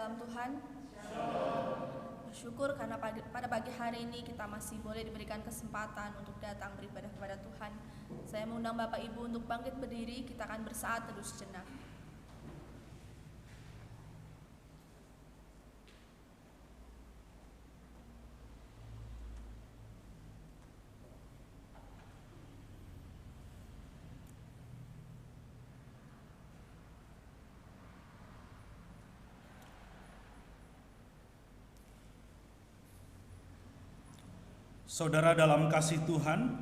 dalam Tuhan. Bersyukur karena pada pagi hari ini kita masih boleh diberikan kesempatan untuk datang beribadah kepada Tuhan. Saya mengundang Bapak Ibu untuk bangkit berdiri, kita akan bersaat teduh sejenak. Saudara dalam kasih Tuhan,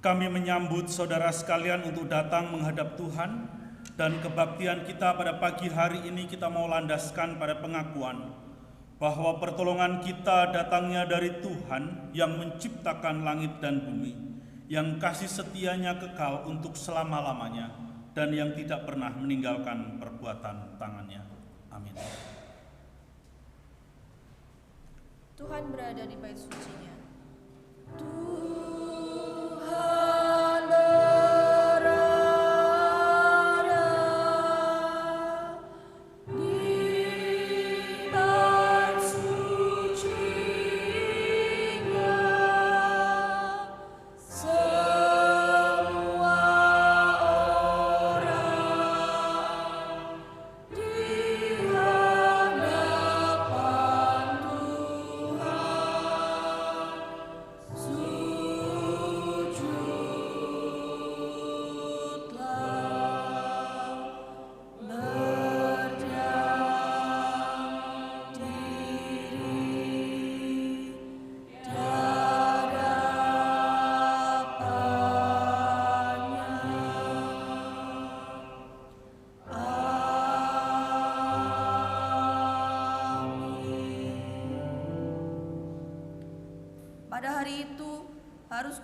kami menyambut saudara sekalian untuk datang menghadap Tuhan, dan kebaktian kita pada pagi hari ini kita mau landaskan pada pengakuan bahwa pertolongan kita datangnya dari Tuhan yang menciptakan langit dan bumi, yang kasih setianya kekal untuk selama-lamanya, dan yang tidak pernah meninggalkan perbuatan tangannya. Amin. Tuhan berada di bait suci-Nya. Pada hari itu harus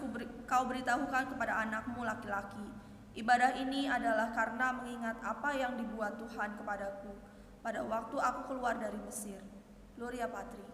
kau beritahukan kepada anakmu laki-laki. Ibadah ini adalah karena mengingat apa yang dibuat Tuhan kepadaku pada waktu aku keluar dari Mesir. Gloria Patri.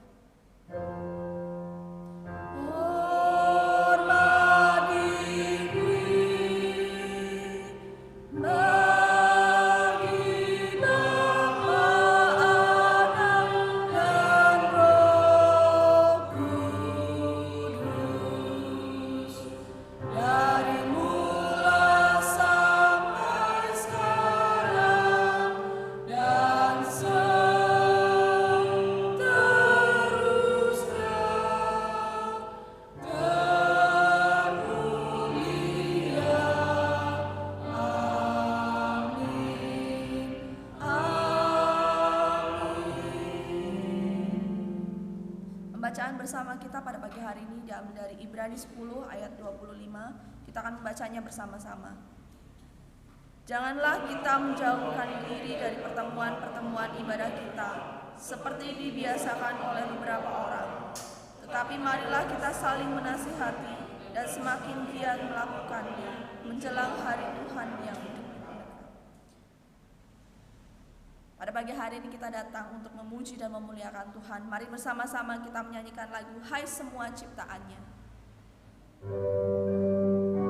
Bacaan bersama kita pada pagi hari ini diambil dari Ibrani 10 ayat 25. Kita akan membacanya bersama-sama. Janganlah kita menjauhkan diri dari pertemuan-pertemuan ibadah kita, seperti dibiasakan oleh beberapa orang. Tetapi marilah kita saling menasihati dan semakin giat melakukannya menjelang hari Tuhan yang dekat. Pada pagi hari ini kita datang untuk memuji dan memuliakan Tuhan. Mari bersama-sama kita menyanyikan lagu Hai Semua Ciptaannya. Haleluya,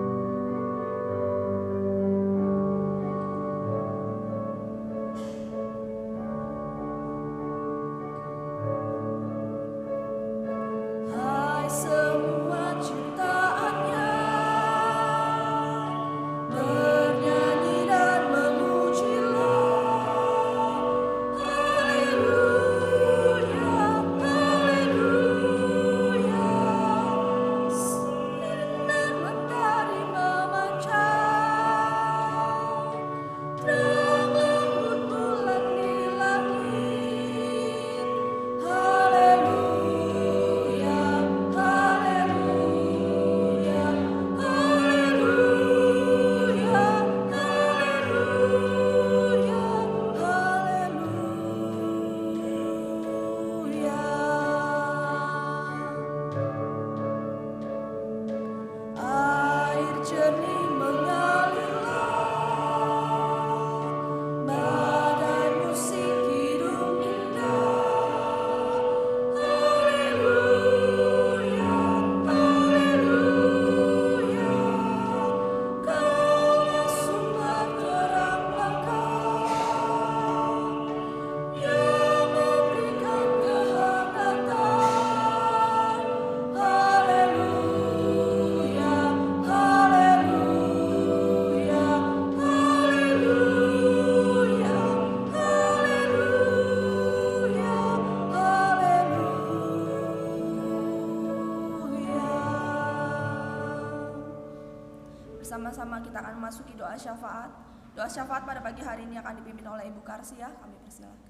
Bersama-sama kita akan memasuki doa syafaat. Doa syafaat pada pagi hari ini akan dipimpin oleh Ibu Karsia. Kami persilakan.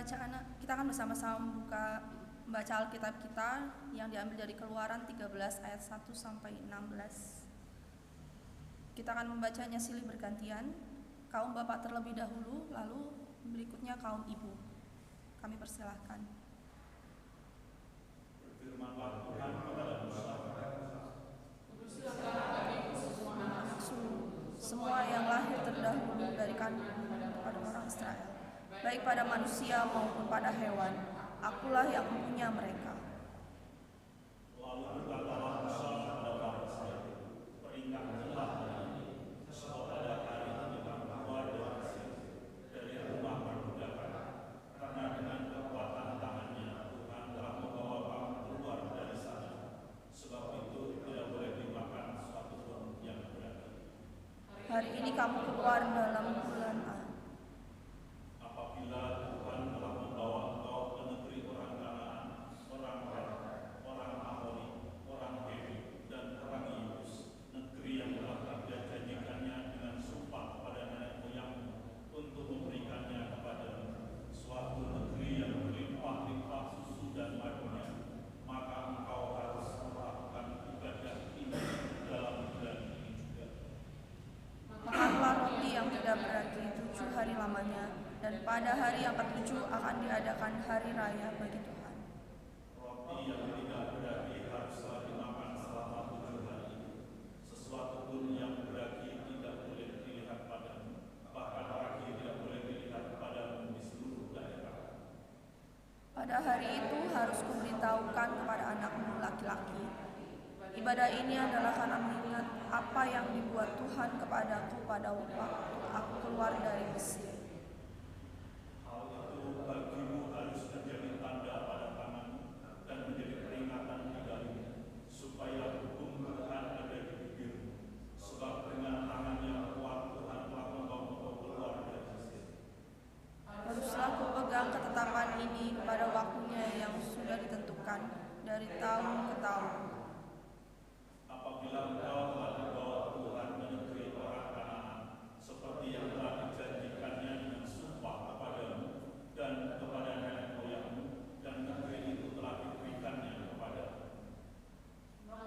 kita akan bersama-sama membaca Alkitab kita yang diambil dari Keluaran 13 ayat 1 sampai 16. Kita akan membacanya silih bergantian, kaum bapak terlebih dahulu, lalu berikutnya kaum ibu. Kami persilahkan. Firman-Nya Tuhan kepada Musa, semua yang lahir terdahulu dari kandungan kepada orang Israel, baik pada manusia maupun pada hewan, akulah yang mempunyai mereka. lalu berkatalah Musa kepada bangsa, peringatkanlah ini, sebab pada hari ini kamu keluar dari Mesir, dari rumah perbudakan, karena dengan kekuatan tangannya Tuhan telah membawa kamu keluar dari sana, sebab itu tidak boleh dimakan suatu pun yang beracun. Hari ini kamu keluar dalam bulan A. Apabila Tuhan telah membawa engkau ke negeri orang Kanaan, orang Het, orang Amori, orang Heti, dan orang Yebus, negeri yang telah Dia janjikannya dengan sumpah kepada nenek moyangmu untuk memberikannya kepadamu, suatu negeri yang berlimpah-limpah susu dan madunya, maka engkau harus melakukan ibadah ini dalam bulan ini juga. Makanlah roti yang tidak beragi 7 hari lamanya, dan pada hari yang ke-7 akan diadakan hari raya bagi Tuhan. Roti yang tidak beragi haruslah dimakan selama 7 hari. Sesuatu pun yang beragi tidak boleh dilihat padamu, bahkan ragi tidak boleh dilihat padamu di seluruh daerah. Pada hari itu harus kuberitahukan kepada anakmu laki-laki. Ibadah ini adalah karena mengingat apa yang dibuat Tuhan kepadaku pada waktu aku keluar dari Mesir. Hal itu bagimu harus menjadi tanda pada tanganmu dan menjadi peringatan di dahimu, supaya hukum Tuhan ada di bibirmu. Sebab dengan tangannya kuat Tuhan telah membawa engkau keluar dari Mesir. Haruslah kupegang ketetapan ini pada waktunya yang sudah ditentukan dari tahun ke tahun. Apabila engkau telah dibawa Tuhan ke negeri orang Kanaan, seperti yang telah dijanjikannya dengan sumpah kepadamu dan kepada nenek moyangmu, dan negeri itu telah diberikannya kepadamu.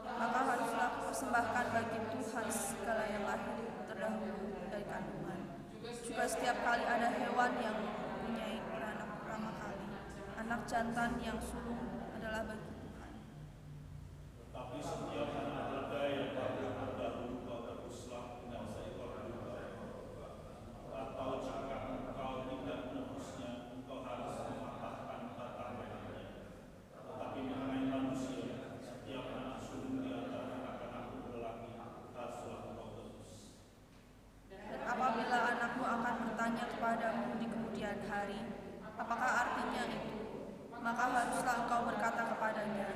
Maka haruslah kupersembahkan bagi Tuhan segala yang lahir terdahulu dari kandungan. Juga setiap kali ada hewan yang mempunyai beranak pertama kali, anak jantan yang sulung adalah bagi Tuhan. Tetapi setiap anak ada yang lahir terdahulu kau tebuslah dengan seekor domba. Atau jika engkau tidak menebusnya, engkau harus mematahkan batang lehernya. Tetapi mengenai manusia, setiap anak sulung di antara anak-anakmu lelaki haruslah engkau tebus. Dan apabila anakmu akan bertanya kepadamu di kemudian hari, apakah artinya itu? Maka haruslah engkau berkata kepadanya,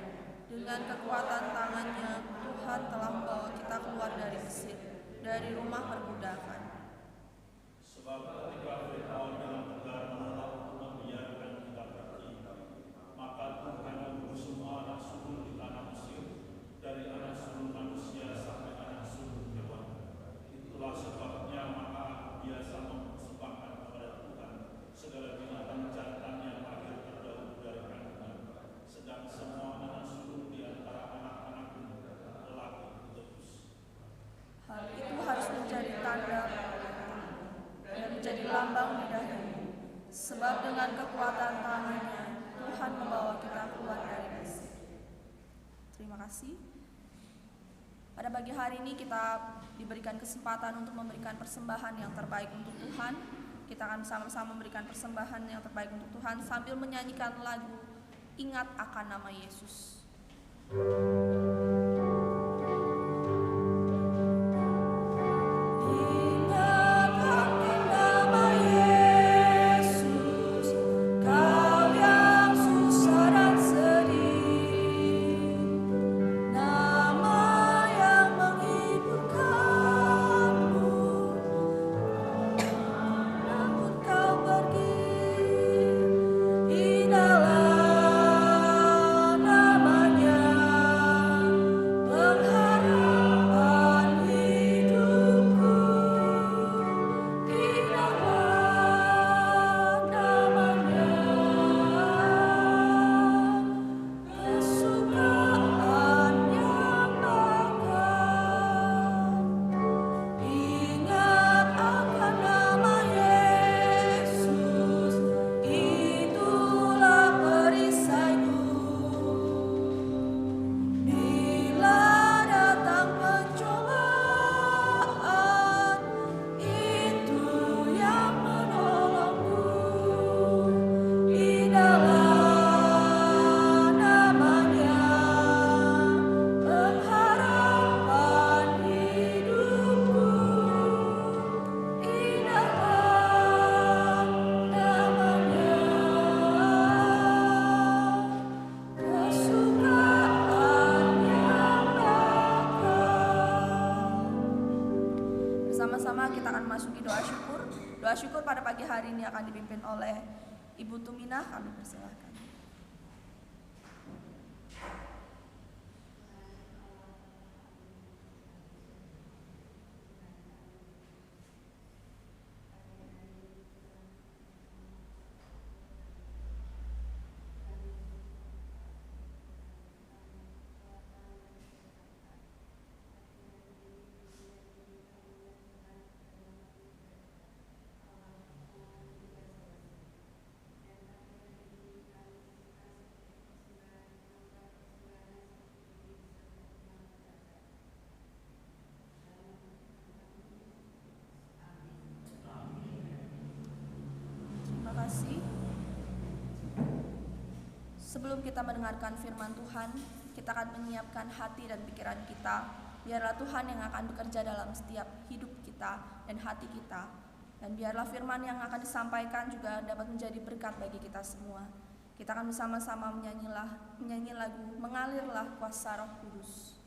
dengan kekuatan tangannya Tuhan telah membawa kita keluar dari Mesir, dari rumah perbudakan. Sebab ketika Firaun dengan tegar menolak untuk membiarkan kita pergi, maka Tuhan membunuh semua anak sulung di tanah Mesir, dari anak sulung manusia sampai anak sulung hewan. Itulah sebabnya maka aku biasa mempersembahkan kepada Tuhan segala binatang jantan yang lahir terdahulu dari kandungan, sedang semua anak sulung di antara anak-anakmu lelaki ditebus. Hal itu harus menjadi tanda dan menjadi lambang di dahimu, sebab dengan kekuatan tangannya Tuhan membawa kita keluar dari Mesir. Terima kasih. Pada pagi hari ini kita diberikan kesempatan untuk memberikan persembahan yang terbaik untuk Tuhan. Kita akan sama-sama memberikan persembahan yang terbaik untuk Tuhan sambil menyanyikan lagu Ingat Akan Nama Yesus. Namanya Bersama-sama kita akan masuki doa syukur. Doa syukur pada pagi hari ini akan dipimpin oleh Ibu Tuminah. Kami persilahkan. Sebelum kita mendengarkan firman Tuhan, kita akan menyiapkan hati dan pikiran kita. Biarlah Tuhan yang akan bekerja dalam setiap hidup kita dan hati kita. Dan biarlah firman yang akan disampaikan juga dapat menjadi berkat bagi kita semua. Kita akan bersama-sama menyanyi lagu Mengalirlah Kuasa Roh Kudus.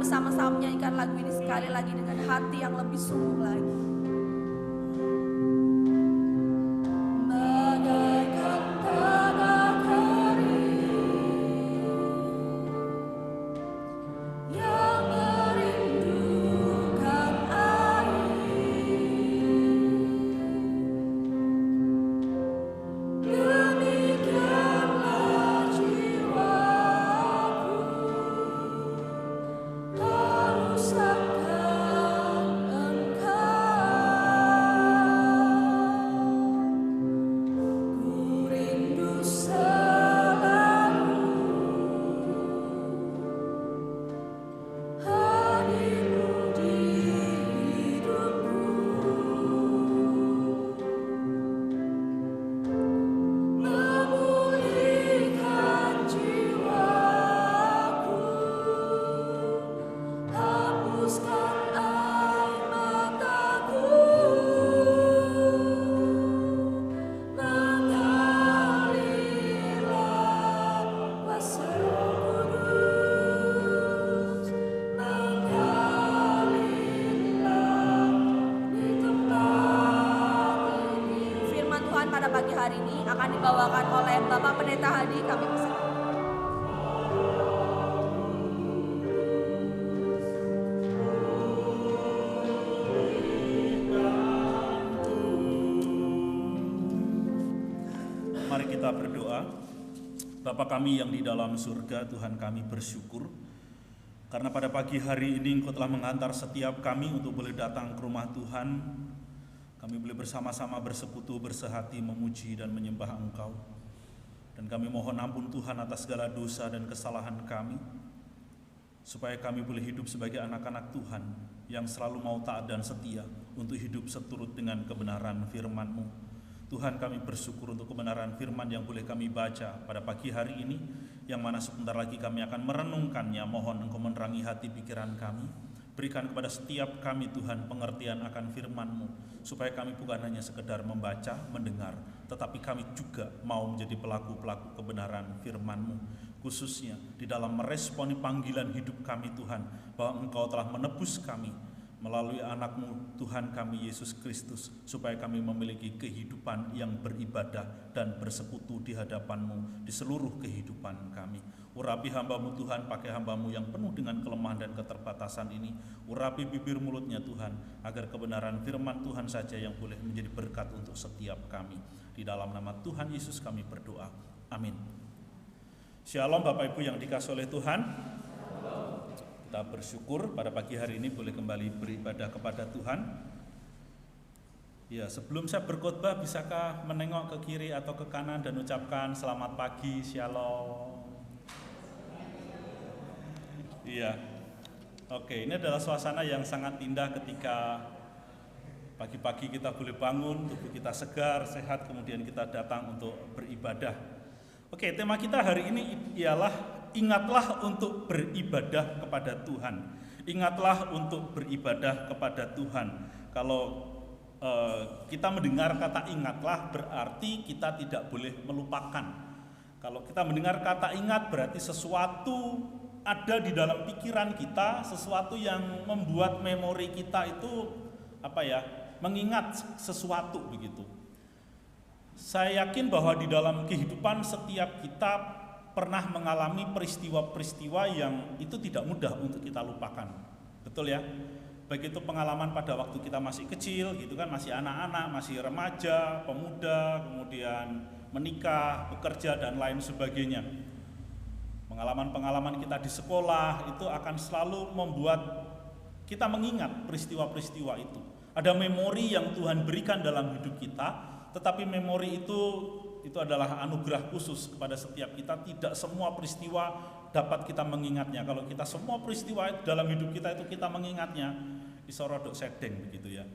Sama-sama menyanyikan lagu ini sekali lagi dengan hati yang lebih sungguh lagi. Pagi hari ini akan dibawakan oleh Bapak Pendeta Hadi. Kami persilakan. Mari kita berdoa. Bapa kami yang di dalam surga, Tuhan kami bersyukur karena pada pagi hari ini Engkau telah menghantar setiap kami untuk boleh datang ke rumah Tuhan. Kami boleh bersama-sama bersekutu, bersehati, memuji dan menyembah Engkau. Dan kami mohon ampun Tuhan atas segala dosa dan kesalahan kami, supaya kami boleh hidup sebagai anak-anak Tuhan yang selalu mau taat dan setia untuk hidup seturut dengan kebenaran firman-Mu. Tuhan, kami bersyukur untuk kebenaran firman yang boleh kami baca pada pagi hari ini, yang mana sebentar lagi kami akan merenungkannya. Mohon Engkau menerangi hati pikiran kami. Berikan kepada setiap kami Tuhan pengertian akan firman-Mu, supaya kami bukan hanya sekedar membaca, mendengar, tetapi kami juga mau menjadi pelaku-pelaku kebenaran firman-Mu, khususnya di dalam meresponi panggilan hidup kami Tuhan, bahwa Engkau telah menebus kami melalui anak-Mu Tuhan kami Yesus Kristus, supaya kami memiliki kehidupan yang beribadah dan bersekutu di hadapan-Mu di seluruh kehidupan kami. Urapi hamba-Mu Tuhan, pakai hamba-Mu yang penuh dengan kelemahan dan keterbatasan ini. Urapi bibir mulutnya Tuhan, agar kebenaran firman Tuhan saja yang boleh menjadi berkat untuk setiap kami. Di dalam nama Tuhan Yesus kami berdoa. Amin. Shalom Bapak Ibu yang dikasihi oleh Tuhan. Kita bersyukur pada pagi hari ini boleh kembali beribadah kepada Tuhan. Ya, sebelum saya berkhotbah, bisakah menengok ke kiri atau ke kanan dan ucapkan selamat pagi, shalom. Iya. Oke, ini adalah suasana yang sangat indah ketika pagi-pagi kita boleh bangun, tubuh kita segar, sehat, kemudian kita datang untuk beribadah. Oke, tema kita hari ini ialah ingatlah untuk beribadah kepada Tuhan. Ingatlah untuk beribadah kepada Tuhan. Kalau kita mendengar kata ingatlah, berarti kita tidak boleh melupakan. Kalau kita mendengar kata ingat, berarti sesuatu ada di dalam pikiran kita, sesuatu yang membuat memori kita itu mengingat sesuatu begitu. Saya yakin bahwa di dalam kehidupan setiap kita pernah mengalami peristiwa-peristiwa yang itu tidak mudah untuk kita lupakan. Betul ya? Baik itu pengalaman pada waktu kita masih kecil gitu kan, masih anak-anak, masih remaja, pemuda, kemudian menikah, bekerja dan lain sebagainya. Pengalaman-pengalaman kita di sekolah itu akan selalu membuat kita mengingat peristiwa-peristiwa itu. Ada memori yang Tuhan berikan dalam hidup kita, tetapi memori itu adalah anugerah khusus kepada setiap kita. Tidak semua peristiwa dapat kita mengingatnya. Kalau kita semua peristiwa dalam hidup kita itu kita mengingatnya, iso rodok sedeng begitu ya.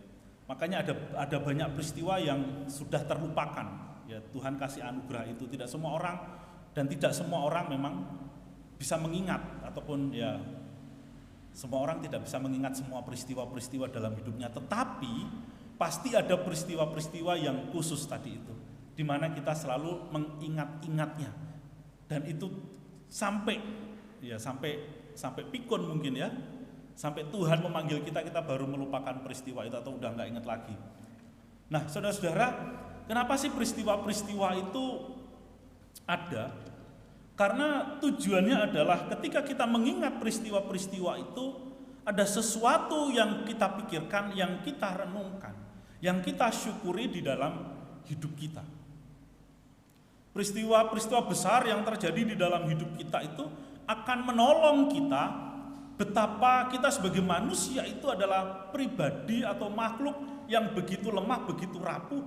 Makanya ada banyak peristiwa yang sudah terlupakan. Ya, Tuhan kasih anugerah itu. Tidak semua orang dan tidak semua orang memang bisa mengingat, ataupun ya semua orang tidak bisa mengingat semua peristiwa-peristiwa dalam hidupnya. Tetapi pasti ada peristiwa-peristiwa yang khusus tadi itu, di mana kita selalu mengingat-ingatnya, dan itu sampai pikun mungkin ya, sampai Tuhan memanggil kita baru melupakan peristiwa itu atau udah nggak ingat lagi. Nah, saudara-saudara, kenapa sih peristiwa-peristiwa itu ada? Karena tujuannya adalah ketika kita mengingat peristiwa-peristiwa itu, ada sesuatu yang kita pikirkan, yang kita renungkan, yang kita syukuri di dalam hidup kita. Peristiwa-peristiwa besar yang terjadi di dalam hidup kita itu akan menolong kita betapa kita sebagai manusia itu adalah pribadi atau makhluk yang begitu lemah, begitu rapuh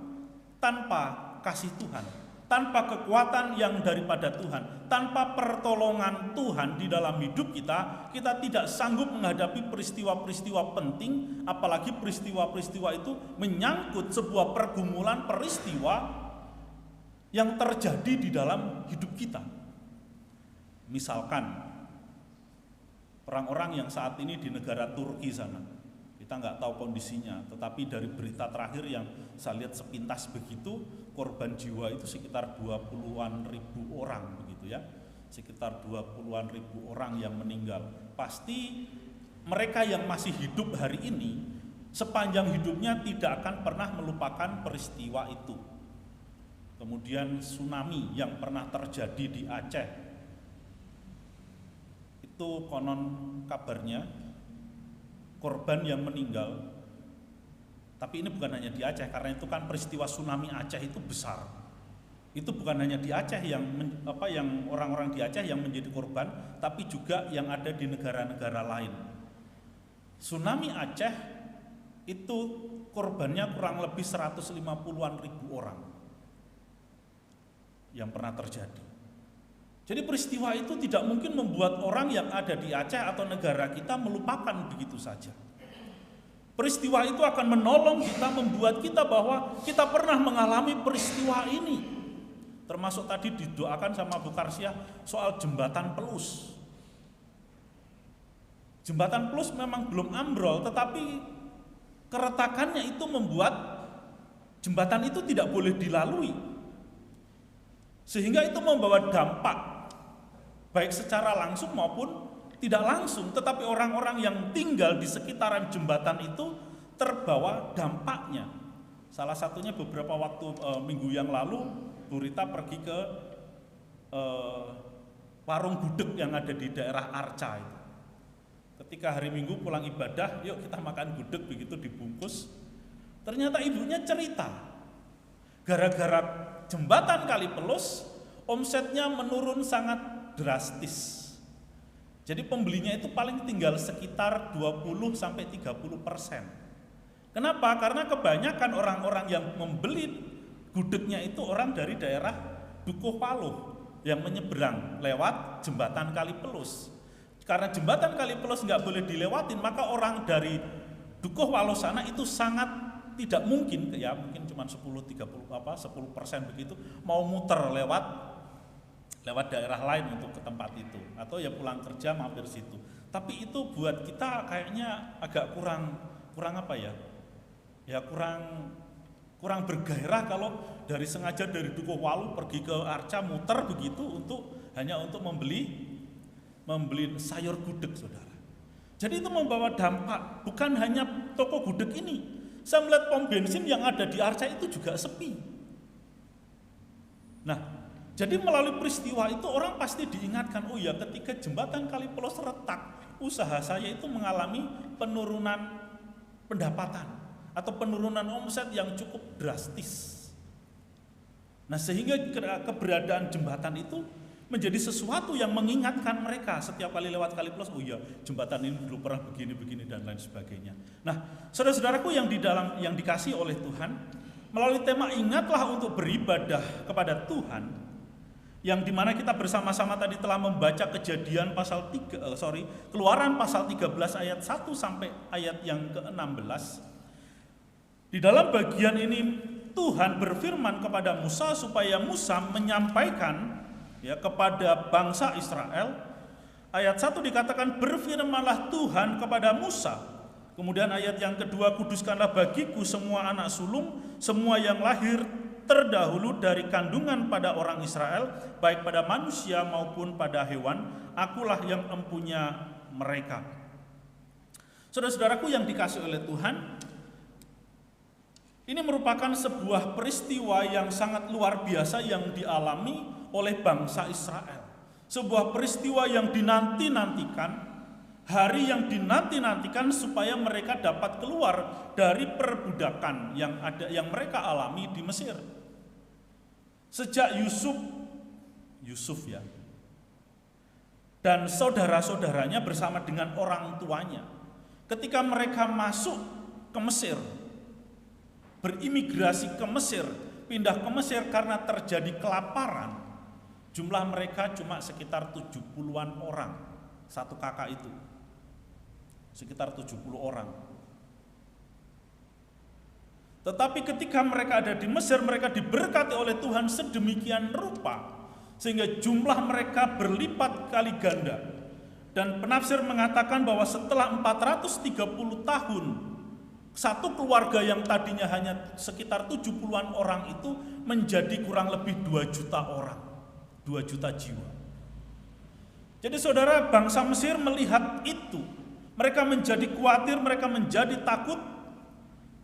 tanpa kasih Tuhan, tanpa kekuatan yang daripada Tuhan, tanpa pertolongan Tuhan di dalam hidup kita tidak sanggup menghadapi peristiwa-peristiwa penting, apalagi peristiwa-peristiwa itu menyangkut sebuah pergumulan peristiwa yang terjadi di dalam hidup kita. Misalkan orang-orang yang saat ini di negara Turki sana, kita nggak tahu kondisinya, tetapi dari berita terakhir yang saya lihat sepintas begitu, korban jiwa itu sekitar 20-an ribu orang begitu ya, sekitar 20-an ribu orang yang meninggal. Pasti mereka yang masih hidup hari ini sepanjang hidupnya tidak akan pernah melupakan peristiwa itu. Kemudian tsunami yang pernah terjadi di Aceh, itu konon kabarnya korban yang meninggal, tapi ini bukan hanya di Aceh, karena itu kan peristiwa tsunami Aceh itu besar. Itu bukan hanya di Aceh yang orang-orang di Aceh yang menjadi korban, tapi juga yang ada di negara-negara lain. Tsunami Aceh itu korbannya kurang lebih 150-an ribu orang yang pernah terjadi. Jadi peristiwa itu tidak mungkin membuat orang yang ada di Aceh atau negara kita melupakan begitu saja. Peristiwa itu akan menolong kita, membuat kita bahwa kita pernah mengalami peristiwa ini. Termasuk tadi didoakan sama Bu Karsia soal jembatan Pelus. Jembatan Pelus memang belum ambrol, tetapi keretakannya itu membuat jembatan itu tidak boleh dilalui. Sehingga itu membawa dampak, baik secara langsung maupun tidak langsung, tetapi orang-orang yang tinggal di sekitaran jembatan itu terbawa dampaknya. Salah satunya beberapa waktu minggu yang lalu, Bu Rita pergi ke warung gudeg yang ada di daerah Arca itu. Ketika hari Minggu pulang ibadah, yuk kita makan gudeg, begitu dibungkus. Ternyata ibunya cerita, gara-gara jembatan Kali Pelus, omsetnya menurun sangat drastis. Jadi pembelinya itu paling tinggal sekitar 20-30%. Kenapa? Karena kebanyakan orang-orang yang membeli gudegnya itu orang dari daerah Dukuh Paluh yang menyeberang lewat jembatan Kali Pelus. Karena jembatan Kali Pelus nggak boleh dilewatin, maka orang dari Dukuh Paluh sana itu sangat tidak mungkin, ya mungkin cuma 10% begitu, mau muter lewat daerah lain untuk ke tempat itu, atau ya pulang kerja mampir situ. Tapi itu buat kita kayaknya agak kurang apa ya? Ya kurang bergairah kalau sengaja dari Dukuh Paluh pergi ke Arca muter begitu hanya untuk membeli sayur gudeg, saudara. Jadi itu membawa dampak, bukan hanya toko gudeg ini. Saya melihat pom bensin yang ada di Arca itu juga sepi. Nah, jadi melalui peristiwa itu orang pasti diingatkan, oh ya ketika jembatan Kali Pelus retak, usaha saya itu mengalami penurunan pendapatan atau penurunan omset yang cukup drastis. Nah sehingga keberadaan jembatan itu menjadi sesuatu yang mengingatkan mereka setiap kali lewat Kali Pelus, oh iya jembatan ini dulu pernah begini dan lain sebagainya. Nah saudara-saudaraku yang dikasihi oleh Tuhan, melalui tema ingatlah untuk beribadah kepada Tuhan, yang dimana kita bersama-sama tadi telah membaca Keluaran pasal 13 ayat 1 sampai ayat yang ke-16. Di dalam bagian ini Tuhan berfirman kepada Musa supaya Musa menyampaikan ya kepada bangsa Israel. Ayat 1 dikatakan, berfirmanlah Tuhan kepada Musa. Kemudian ayat yang kedua, kuduskanlah bagiku semua anak sulung, semua yang lahir terdahulu dari kandungan pada orang Israel, baik pada manusia maupun pada hewan, akulah yang empunya mereka. Saudara-saudaraku yang dikasihi oleh Tuhan, ini merupakan sebuah peristiwa yang sangat luar biasa yang dialami oleh bangsa Israel. Sebuah peristiwa yang dinanti-nantikan, hari yang dinanti-nantikan supaya mereka dapat keluar dari perbudakan yang mereka alami di Mesir. Sejak Yusuf ya, dan saudara-saudaranya bersama dengan orang tuanya, ketika mereka masuk ke Mesir, berimigrasi ke Mesir, pindah ke Mesir karena terjadi kelaparan, jumlah mereka cuma sekitar 70-an orang, satu kakak itu. Sekitar 70 orang. Tetapi ketika mereka ada di Mesir, mereka diberkati oleh Tuhan sedemikian rupa sehingga jumlah mereka berlipat kali ganda. Dan penafsir mengatakan bahwa setelah 430 tahun, satu keluarga yang tadinya hanya sekitar 70-an orang itu menjadi kurang lebih 2 juta orang, 2 juta jiwa. Jadi saudara, bangsa Mesir melihat itu, mereka menjadi khawatir, mereka menjadi takut,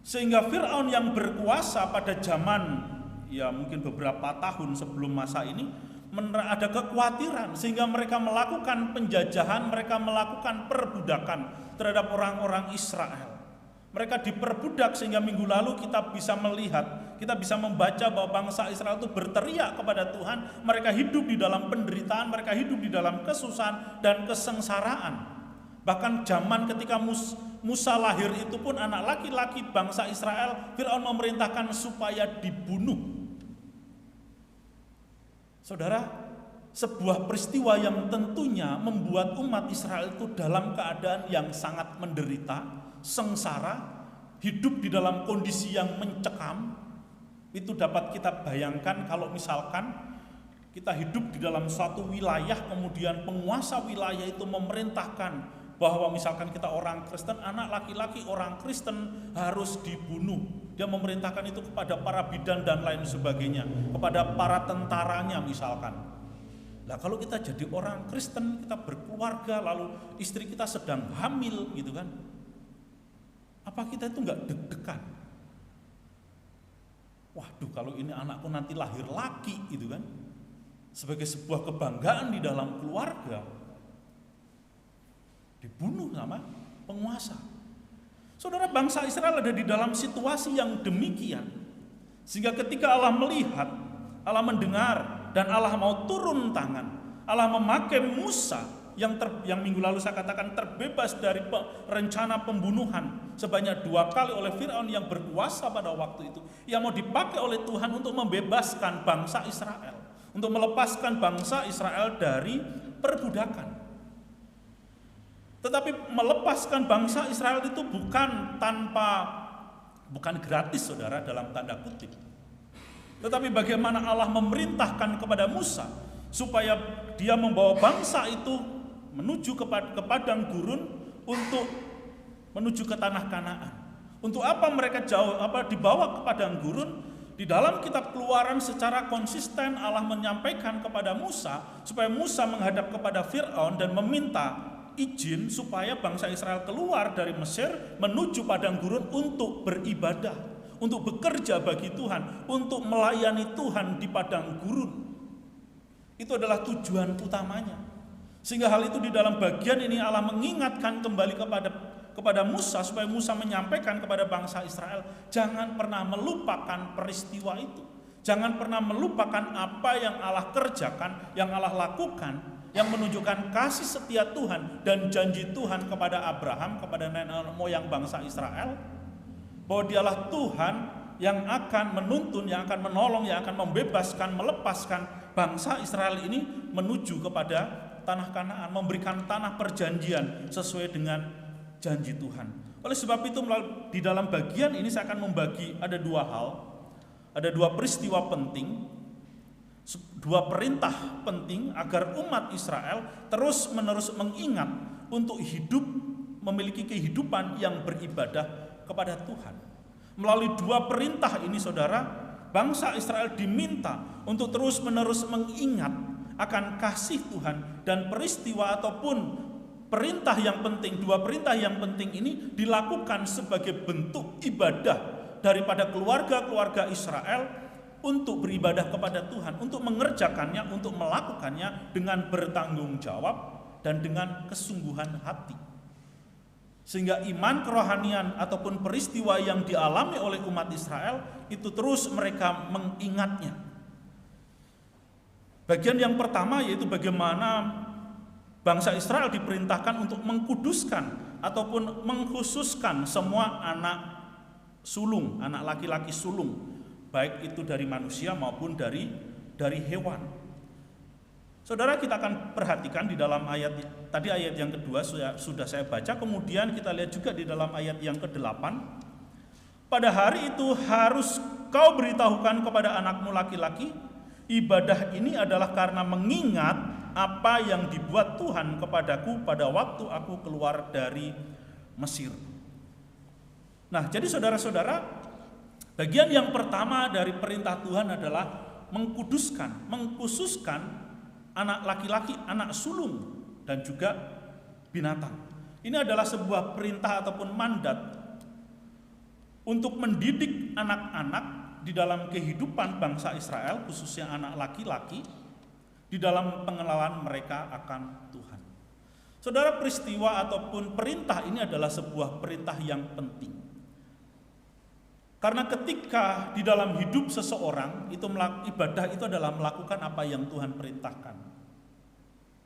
sehingga Fir'aun yang berkuasa pada zaman ya mungkin beberapa tahun sebelum masa ini ada kekhawatiran, sehingga mereka melakukan penjajahan, mereka melakukan perbudakan terhadap orang-orang Israel. Mereka diperbudak sehingga minggu lalu kita bisa melihat, kita bisa membaca bahwa bangsa Israel itu berteriak kepada Tuhan. Mereka hidup di dalam penderitaan, mereka hidup di dalam kesusahan dan kesengsaraan. Bahkan zaman ketika Musa lahir itu pun anak laki-laki bangsa Israel, Fir'aun memerintahkan supaya dibunuh. Saudara, sebuah peristiwa yang tentunya membuat umat Israel itu dalam keadaan yang sangat menderita, sengsara, hidup di dalam kondisi yang mencekam. Itu dapat kita bayangkan kalau misalkan kita hidup di dalam suatu wilayah, kemudian penguasa wilayah itu memerintahkan bahwa misalkan kita orang Kristen, anak laki-laki orang Kristen harus dibunuh. Dia memerintahkan itu kepada para bidan dan lain sebagainya, kepada para tentaranya misalkan. Nah, kalau kita jadi orang Kristen, kita berkeluarga, lalu istri kita sedang hamil gitu kan, apa kita itu enggak deg-degan? Waduh, kalau ini anakku nanti lahir laki gitu kan, sebagai sebuah kebanggaan di dalam keluarga, dibunuh sama penguasa. Saudara, bangsa Israel ada di dalam situasi yang demikian, sehingga ketika Allah melihat, Allah mendengar, dan Allah mau turun tangan, Allah memakai Musa yang minggu lalu saya katakan terbebas dari rencana pembunuhan sebanyak 2 kali oleh Firaun yang berkuasa pada waktu itu, yang mau dipakai oleh Tuhan untuk membebaskan bangsa Israel, untuk melepaskan bangsa Israel dari perbudakan. Tetapi melepaskan bangsa Israel itu bukan gratis, saudara, dalam tanda kutip. Tetapi bagaimana Allah memerintahkan kepada Musa supaya dia membawa bangsa itu menuju ke padang gurun untuk menuju ke tanah Kanaan. Untuk apa mereka dibawa ke padang gurun? Di dalam kitab Keluaran secara konsisten Allah menyampaikan kepada Musa supaya Musa menghadap kepada Firaun dan meminta izin supaya bangsa Israel keluar dari Mesir menuju padang gurun untuk beribadah, untuk bekerja bagi Tuhan, untuk melayani Tuhan di padang gurun. Itu adalah tujuan utamanya. Sehingga hal itu di dalam bagian ini Allah mengingatkan kembali kepada Musa supaya Musa menyampaikan kepada bangsa Israel, jangan pernah melupakan peristiwa itu. Jangan pernah melupakan apa yang Allah kerjakan, yang Allah lakukan, yang menunjukkan kasih setia Tuhan dan janji Tuhan kepada Abraham, kepada nenek moyang bangsa Israel, bahwa dialah Tuhan yang akan menuntun, yang akan menolong, yang akan membebaskan, melepaskan bangsa Israel ini menuju kepada tanah Kanaan, memberikan tanah perjanjian sesuai dengan janji Tuhan. Oleh sebab itu di dalam bagian ini saya akan membagi ada 2 hal, ada 2 peristiwa penting, 2 perintah penting agar umat Israel terus-menerus mengingat untuk hidup, memiliki kehidupan yang beribadah kepada Tuhan. Melalui 2 perintah ini, saudara, bangsa Israel diminta untuk terus-menerus mengingat akan kasih Tuhan, dan peristiwa ataupun perintah yang penting, 2 perintah yang penting ini dilakukan sebagai bentuk ibadah daripada keluarga-keluarga Israel untuk beribadah kepada Tuhan, untuk mengerjakannya, untuk melakukannya dengan bertanggung jawab dan dengan kesungguhan hati. Sehingga iman kerohanian ataupun peristiwa yang dialami oleh umat Israel itu terus mereka mengingatnya. Bagian yang pertama yaitu bagaimana bangsa Israel diperintahkan untuk mengkuduskan ataupun mengkhususkan semua anak sulung, anak laki-laki sulung, baik itu dari manusia maupun dari hewan. Saudara, kita akan perhatikan di dalam ayat tadi, ayat yang kedua sudah saya baca, kemudian kita lihat juga di dalam ayat yang ke-8. Pada hari itu harus kau beritahukan kepada anakmu laki-laki, ibadah ini adalah karena mengingat apa yang dibuat Tuhan kepadaku pada waktu aku keluar dari Mesir. Nah, jadi saudara-saudara, bagian yang pertama dari perintah Tuhan adalah mengkuduskan, mengkhususkan anak laki-laki, anak sulung, dan juga binatang. Ini adalah sebuah perintah ataupun mandat untuk mendidik anak-anak di dalam kehidupan bangsa Israel, khususnya anak laki-laki, di dalam pengenalan mereka akan Tuhan. Saudara, peristiwa ataupun perintah ini adalah sebuah perintah yang penting. Karena ketika di dalam hidup seseorang itu ibadah itu adalah melakukan apa yang Tuhan perintahkan.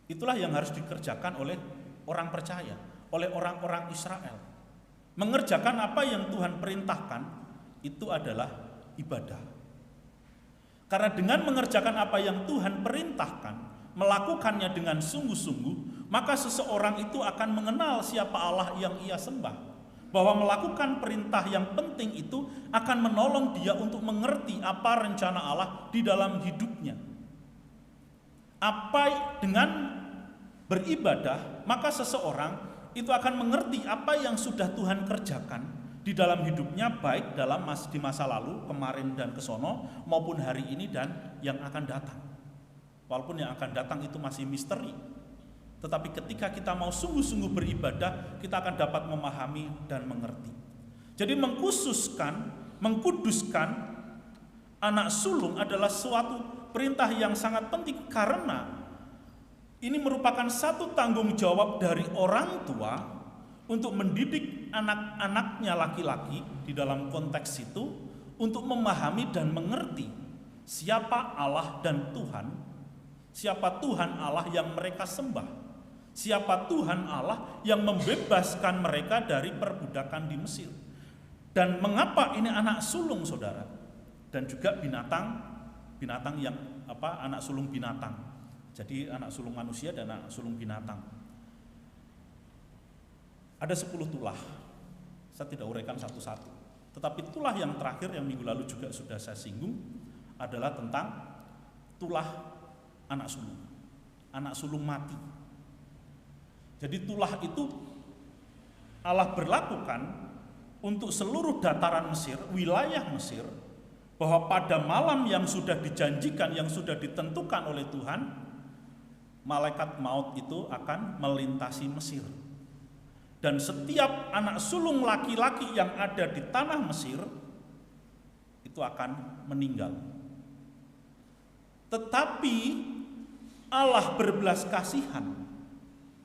Itulah yang harus dikerjakan oleh orang percaya, oleh orang-orang Israel. Mengerjakan apa yang Tuhan perintahkan itu adalah ibadah. Karena dengan mengerjakan apa yang Tuhan perintahkan, melakukannya dengan sungguh-sungguh, maka seseorang itu akan mengenal siapa Allah yang ia sembah. bahwa melakukan perintah yang penting itu akan menolong dia untuk mengerti apa rencana Allah di dalam hidupnya. Apa dengan beribadah, maka seseorang itu akan mengerti apa yang sudah Tuhan kerjakan di dalam hidupnya, baik di masa lalu, kemarin dan kesono, maupun hari ini dan yang akan datang. Walaupun yang akan datang itu masih misteri, tetapi ketika kita mau sungguh-sungguh beribadah, kita akan dapat memahami dan mengerti. Jadi mengkuduskan anak sulung adalah suatu perintah yang sangat penting, karena ini merupakan satu tanggung jawab dari orang tua untuk mendidik anak-anaknya laki-laki di dalam konteks itu untuk memahami dan mengerti siapa Allah dan Tuhan, siapa Tuhan Allah yang mereka sembah, siapa Tuhan Allah yang membebaskan mereka dari perbudakan di Mesir. Dan mengapa ini anak sulung, saudara? Dan juga binatang yang anak sulung binatang. Jadi anak sulung manusia dan anak sulung binatang. Ada 10 tulah. Saya tidak uraikan satu-satu. Tetapi tulah yang terakhir yang minggu lalu juga sudah saya singgung adalah tentang tulah anak sulung. Anak sulung mati. Jadi tulah itu Allah berlakukan untuk seluruh dataran Mesir, wilayah Mesir, bahwa pada malam yang sudah dijanjikan, yang sudah ditentukan oleh Tuhan, malaikat maut itu akan melintasi Mesir. Dan setiap anak sulung laki-laki yang ada di tanah Mesir itu akan meninggal. Tetapi Allah berbelas kasihan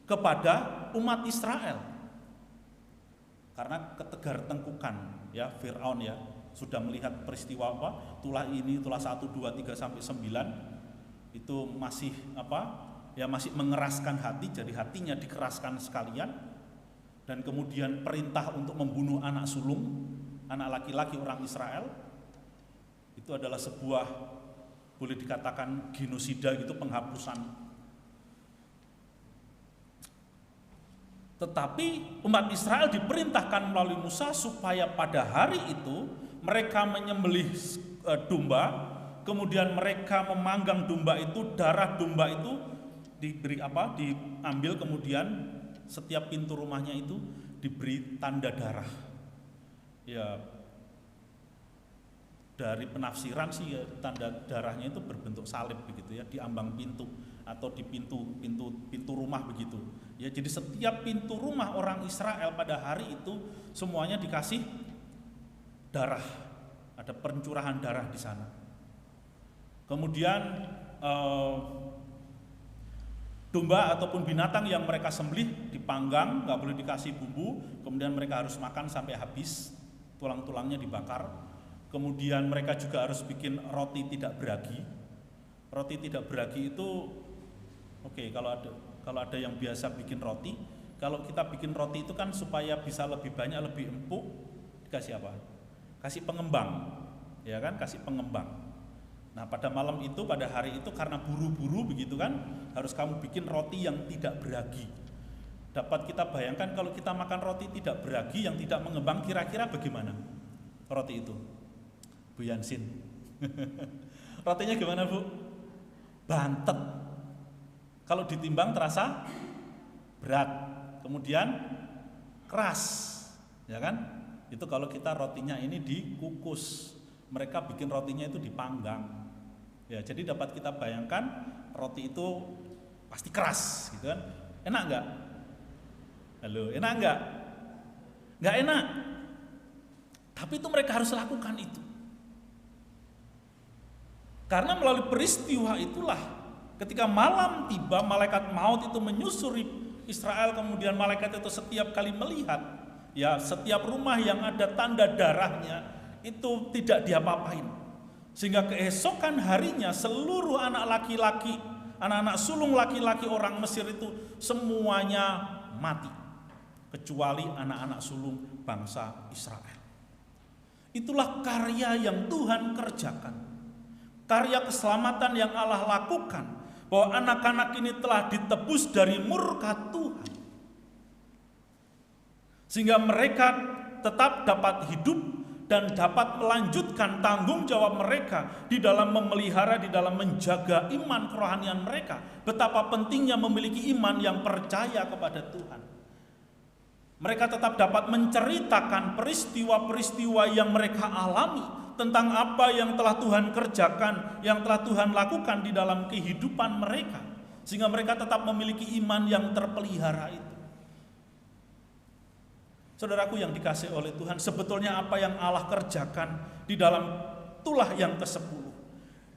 kepada umat Israel. Karena ketegar tengkukan ya Firaun ya, sudah melihat peristiwa tulah ini, tulah 1, 2, 3 sampai 9 itu masih masih mengeraskan hati, jadi hatinya dikeraskan sekalian, dan kemudian perintah untuk membunuh anak sulung, anak laki-laki orang Israel, itu adalah sebuah, boleh dikatakan genosida gitu, penghapusan. Tetapi umat Israel diperintahkan melalui Musa supaya pada hari itu mereka menyembelih domba, kemudian mereka memanggang domba itu, darah domba itu diambil, kemudian setiap pintu rumahnya itu diberi tanda darah. Ya, dari penafsiran sih ya, tanda darahnya itu berbentuk salib begitu ya, di ambang pintu atau di pintu rumah begitu. Ya, jadi setiap pintu rumah orang Israel pada hari itu semuanya dikasih darah. Ada pencurahan darah di sana. Kemudian domba ataupun binatang yang mereka sembelih dipanggang, nggak boleh dikasih bumbu, kemudian mereka harus makan sampai habis, tulang-tulangnya dibakar. Kemudian mereka juga harus bikin roti tidak beragi. Roti tidak beragi itu kalau ada yang biasa bikin roti, kalau kita bikin roti itu kan supaya bisa lebih banyak, lebih empuk, dikasih apa? Kasih pengembang, ya kan? Kasih pengembang. Nah, pada malam itu, pada hari itu, karena buru-buru begitu kan, harus kamu bikin roti yang tidak beragi. Dapat kita bayangkan kalau kita makan roti tidak beragi yang tidak mengembang, kira-kira bagaimana roti itu? Bu Yansin. Rotinya gimana, Bu? Bantet. Kalau ditimbang terasa berat. Kemudian keras, ya kan? Itu kalau kita rotinya ini dikukus. Mereka bikin rotinya itu dipanggang. Ya, jadi dapat kita bayangkan roti itu pasti keras, gitu kan? Enak nggak? Halo, enak nggak? Nggak enak. Tapi itu mereka harus lakukan itu. Karena melalui peristiwa itulah, ketika malam tiba, malaikat maut itu menyusuri Israel, kemudian malaikat itu setiap kali melihat, ya setiap rumah yang ada tanda darahnya itu tidak diapa-apain. Sehingga keesokan harinya seluruh anak laki-laki, anak-anak sulung laki-laki orang Mesir itu semuanya mati, kecuali anak-anak sulung bangsa Israel. Itulah karya yang Tuhan kerjakan, karya keselamatan yang Allah lakukan, bahwa anak-anak ini telah ditebus dari murka Tuhan. Sehingga mereka tetap dapat hidup dan dapat melanjutkan tanggung jawab mereka di dalam memelihara, di dalam menjaga iman kerohanian mereka. Betapa pentingnya memiliki iman yang percaya kepada Tuhan. Mereka tetap dapat menceritakan peristiwa-peristiwa yang mereka alami, tentang apa yang telah Tuhan kerjakan, yang telah Tuhan lakukan di dalam kehidupan mereka. Sehingga mereka tetap memiliki iman yang terpelihara itu. Saudaraku yang dikasihi oleh Tuhan, sebetulnya apa yang Allah kerjakan di dalam tulah yang ke-10.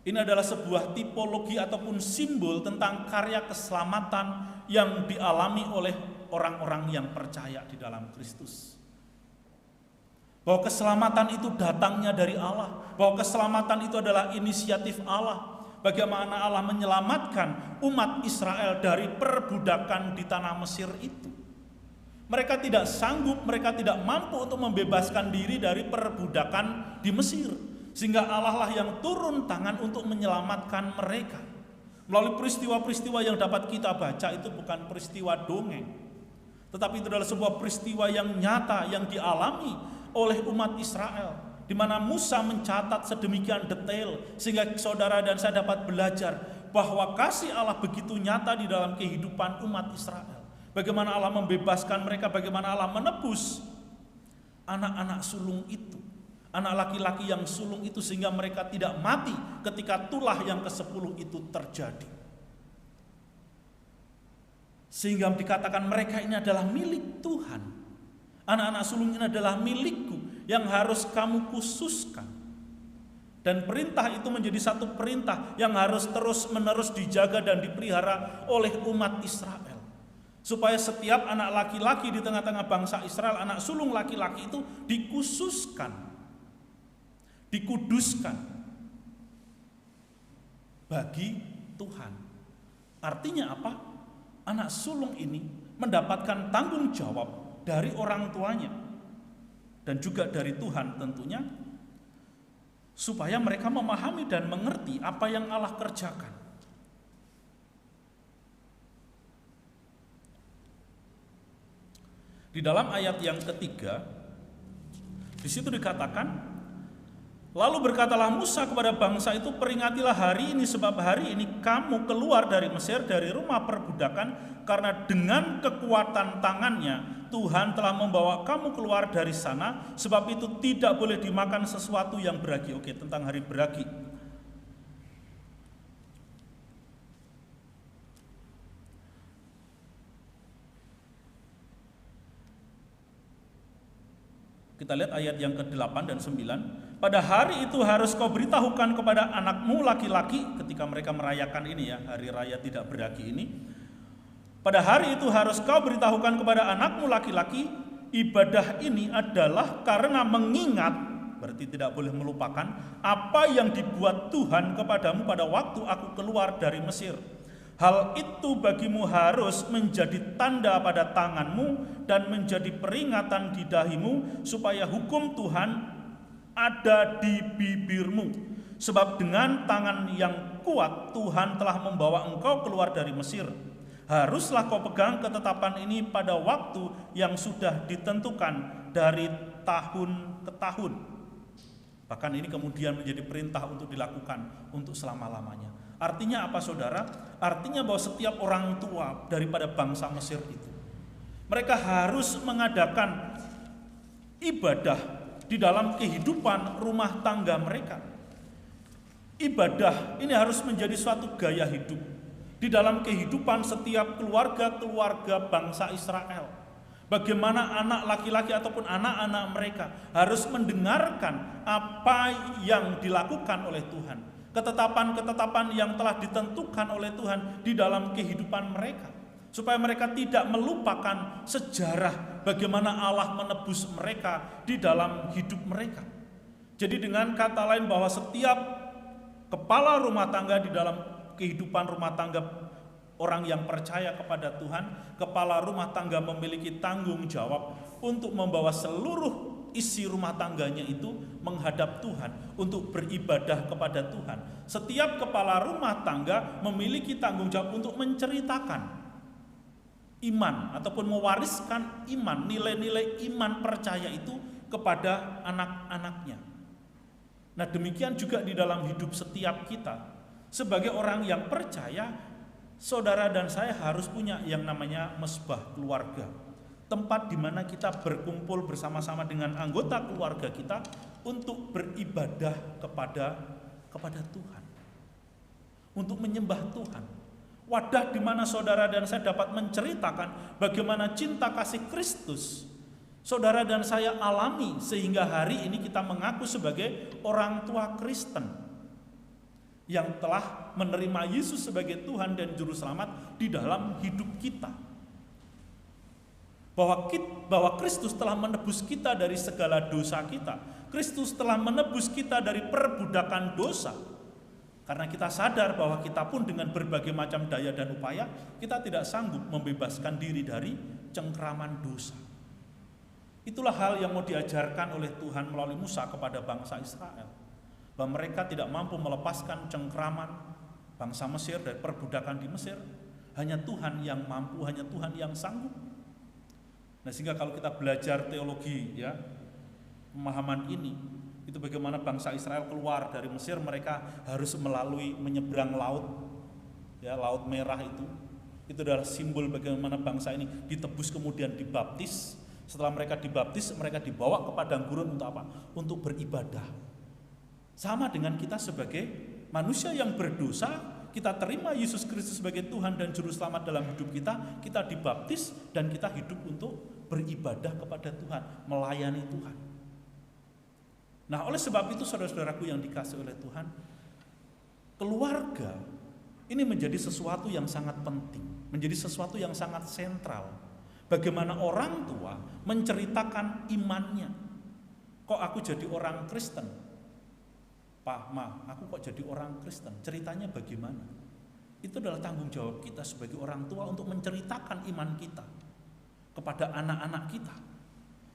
Ini adalah sebuah tipologi ataupun simbol tentang karya keselamatan yang dialami oleh orang-orang yang percaya di dalam Kristus. Bahwa keselamatan itu datangnya dari Allah, bahwa keselamatan itu adalah inisiatif Allah. Bagaimana Allah menyelamatkan umat Israel dari perbudakan di tanah Mesir itu. Mereka tidak sanggup, mereka tidak mampu untuk membebaskan diri dari perbudakan di Mesir. Sehingga Allah lah yang turun tangan untuk menyelamatkan mereka. Melalui peristiwa-peristiwa yang dapat kita baca itu bukan peristiwa dongeng. Tetapi itu adalah sebuah peristiwa yang nyata, yang dialami oleh umat Israel. Di mana Musa mencatat sedemikian detail, sehingga saudara dan saya dapat belajar bahwa kasih Allah begitu nyata di dalam kehidupan umat Israel. Bagaimana Allah membebaskan mereka, bagaimana Allah menebus anak-anak sulung itu, anak laki-laki yang sulung itu, sehingga mereka tidak mati ketika tulah yang ke-10 itu terjadi. Sehingga dikatakan mereka ini adalah milik Tuhan. Anak-anak sulung ini adalah milikku yang harus kamu khususkan. Dan perintah itu menjadi satu perintah yang harus terus-menerus dijaga dan dipelihara oleh umat Israel. Supaya setiap anak laki-laki di tengah-tengah bangsa Israel, anak sulung laki-laki itu dikhususkan, dikuduskan bagi Tuhan. Artinya apa? Anak sulung ini mendapatkan tanggung jawab dari orang tuanya dan juga dari Tuhan tentunya, supaya mereka memahami dan mengerti apa yang Allah kerjakan. Di dalam ayat yang ketiga, di situ dikatakan, lalu berkatalah Musa kepada bangsa itu, peringatilah hari ini, sebab hari ini kamu keluar dari Mesir, dari rumah perbudakan, karena dengan kekuatan tangannya Tuhan telah membawa kamu keluar dari sana, sebab itu tidak boleh dimakan sesuatu yang beragi. Oke, tentang hari beragi. Kita lihat ayat yang ke-8 dan 9. Pada hari itu harus kau beritahukan kepada anakmu laki-laki, ketika mereka merayakan ini ya, hari raya tidak beragi ini. Pada hari itu harus kau beritahukan kepada anakmu laki-laki, ibadah ini adalah karena mengingat, berarti tidak boleh melupakan, apa yang dibuat Tuhan kepadamu pada waktu aku keluar dari Mesir. Hal itu bagimu harus menjadi tanda pada tanganmu dan menjadi peringatan di dahimu, supaya hukum Tuhan ada di bibirmu. Sebab dengan tangan yang kuat Tuhan telah membawa engkau keluar dari Mesir. Haruslah kau pegang ketetapan ini pada waktu yang sudah ditentukan dari tahun ke tahun. Bahkan ini kemudian menjadi perintah untuk dilakukan untuk selama-lamanya. Artinya apa saudara? Artinya bahwa setiap orang tua daripada bangsa Mesir itu, mereka harus mengadakan ibadah di dalam kehidupan rumah tangga mereka. Ibadah ini harus menjadi suatu gaya hidup di dalam kehidupan setiap keluarga-keluarga bangsa Israel. Bagaimana anak laki-laki ataupun anak-anak mereka harus mendengarkan apa yang dilakukan oleh Tuhan. Ketetapan-ketetapan yang telah ditentukan oleh Tuhan di dalam kehidupan mereka, supaya mereka tidak melupakan sejarah bagaimana Allah menebus mereka di dalam hidup mereka. Jadi dengan kata lain bahwa setiap kepala rumah tangga di dalam kehidupan rumah tangga orang yang percaya kepada Tuhan, kepala rumah tangga memiliki tanggung jawab untuk membawa seluruh isi rumah tangganya itu menghadap Tuhan, untuk beribadah kepada Tuhan. Setiap kepala rumah tangga memiliki tanggung jawab untuk menceritakan iman ataupun mewariskan iman, nilai-nilai iman percaya itu kepada anak-anaknya. Nah, demikian juga di dalam hidup setiap kita. Sebagai orang yang percaya, saudara dan saya harus punya yang namanya mesbah keluarga. Tempat di mana kita berkumpul bersama-sama dengan anggota keluarga kita untuk beribadah kepada Tuhan. Untuk menyembah Tuhan. Wadah di mana saudara dan saya dapat menceritakan bagaimana cinta kasih Kristus saudara dan saya alami sehingga hari ini kita mengaku sebagai orang tua Kristen yang telah menerima Yesus sebagai Tuhan dan Juru Selamat di dalam hidup kita. Bahwa Kristus telah menebus kita dari segala dosa kita. Kristus telah menebus kita dari perbudakan dosa. Karena kita sadar bahwa kita pun dengan berbagai macam daya dan upaya, kita tidak sanggup membebaskan diri dari cengkraman dosa. Itulah hal yang mau diajarkan oleh Tuhan melalui Musa kepada bangsa Israel. Bahwa mereka tidak mampu melepaskan cengkraman bangsa Mesir dari perbudakan di Mesir. Hanya Tuhan yang mampu, hanya Tuhan yang sanggup. Nah, sehingga kalau kita belajar teologi, ya, pemahaman ini, itu bagaimana bangsa Israel keluar dari Mesir, mereka harus melalui menyeberang laut, ya, Laut Merah itu adalah simbol bagaimana bangsa ini ditebus kemudian dibaptis. Setelah mereka dibaptis, mereka dibawa ke padang gurun untuk apa? Untuk beribadah. Sama dengan kita sebagai manusia yang berdosa, kita terima Yesus Kristus sebagai Tuhan dan Juru Selamat dalam hidup kita dibaptis dan kita hidup untuk beribadah kepada Tuhan, melayani Tuhan. Nah, oleh sebab itu saudara-saudaraku yang dikasihi oleh Tuhan, keluarga ini menjadi sesuatu yang sangat penting, menjadi sesuatu yang sangat sentral. Bagaimana orang tua menceritakan imannya. Kok aku jadi orang Kristen? Pak, Ma, aku kok jadi orang Kristen? Ceritanya bagaimana? Itu adalah tanggung jawab kita sebagai orang tua untuk menceritakan iman kita kepada anak-anak kita.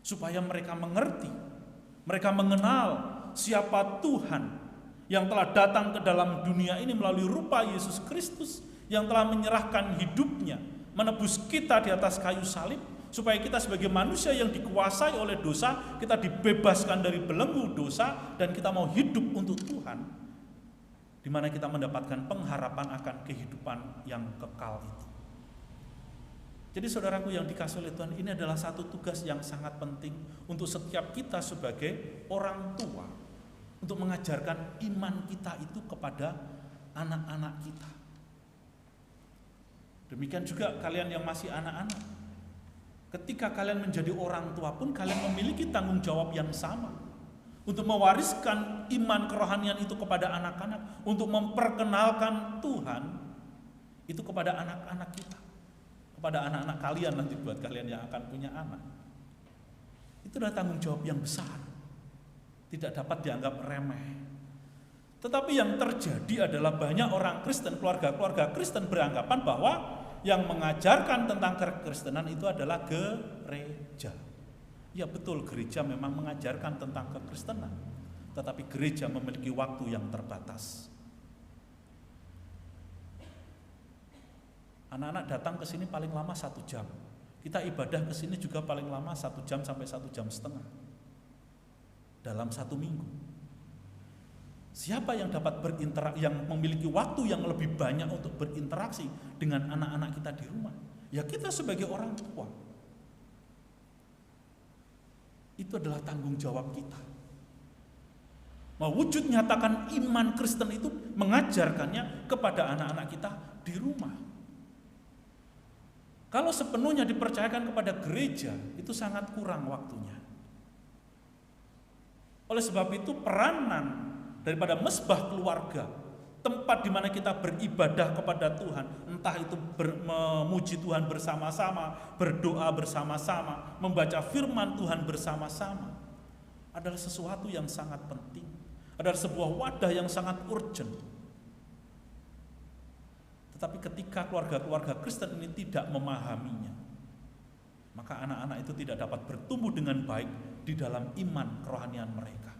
Supaya mereka mengerti, mereka mengenal siapa Tuhan yang telah datang ke dalam dunia ini melalui rupa Yesus Kristus yang telah menyerahkan hidupnya, menebus kita di atas kayu salib, supaya kita sebagai manusia yang dikuasai oleh dosa, kita dibebaskan dari belenggu dosa dan kita mau hidup untuk Tuhan, di mana kita mendapatkan pengharapan akan kehidupan yang kekal itu. Jadi saudaraku yang dikasihi oleh Tuhan, ini adalah satu tugas yang sangat penting untuk setiap kita sebagai orang tua, untuk mengajarkan iman kita itu kepada anak-anak kita. Demikian juga kalian yang masih anak-anak. Ketika kalian menjadi orang tua pun kalian memiliki tanggung jawab yang sama untuk mewariskan iman kerohanian itu kepada anak-anak, untuk memperkenalkan Tuhan itu kepada anak-anak kita, kepada anak-anak kalian nanti buat kalian yang akan punya anak. Itu adalah tanggung jawab yang besar, tidak dapat dianggap remeh. Tetapi yang terjadi adalah banyak orang Kristen, keluarga-keluarga Kristen beranggapan bahwa yang mengajarkan tentang kekristenan itu adalah gereja. Ya betul, gereja memang mengajarkan tentang kekristenan, tetapi gereja memiliki waktu yang terbatas. Anak-anak datang ke sini paling lama 1 jam. Kita ibadah ke sini juga paling lama 1 jam sampai 1 jam setengah dalam 1 minggu. Siapa yang dapat berinteraksi, yang memiliki waktu yang lebih banyak untuk berinteraksi dengan anak-anak kita di rumah? Ya kita sebagai orang tua. Itu adalah tanggung jawab kita. Mewujud nyatakan iman Kristen itu mengajarkannya kepada anak-anak kita di rumah. Kalau sepenuhnya dipercayakan kepada gereja, itu sangat kurang waktunya. Oleh sebab itu peranan daripada mesbah keluarga, tempat di mana kita beribadah kepada Tuhan, entah itu memuji Tuhan bersama-sama, berdoa bersama-sama, membaca firman Tuhan bersama-sama, adalah sesuatu yang sangat penting, adalah sebuah wadah yang sangat urgent. Tetapi ketika keluarga-keluarga Kristen ini tidak memahaminya, maka anak-anak itu tidak dapat bertumbuh dengan baik di dalam iman kerohanian mereka.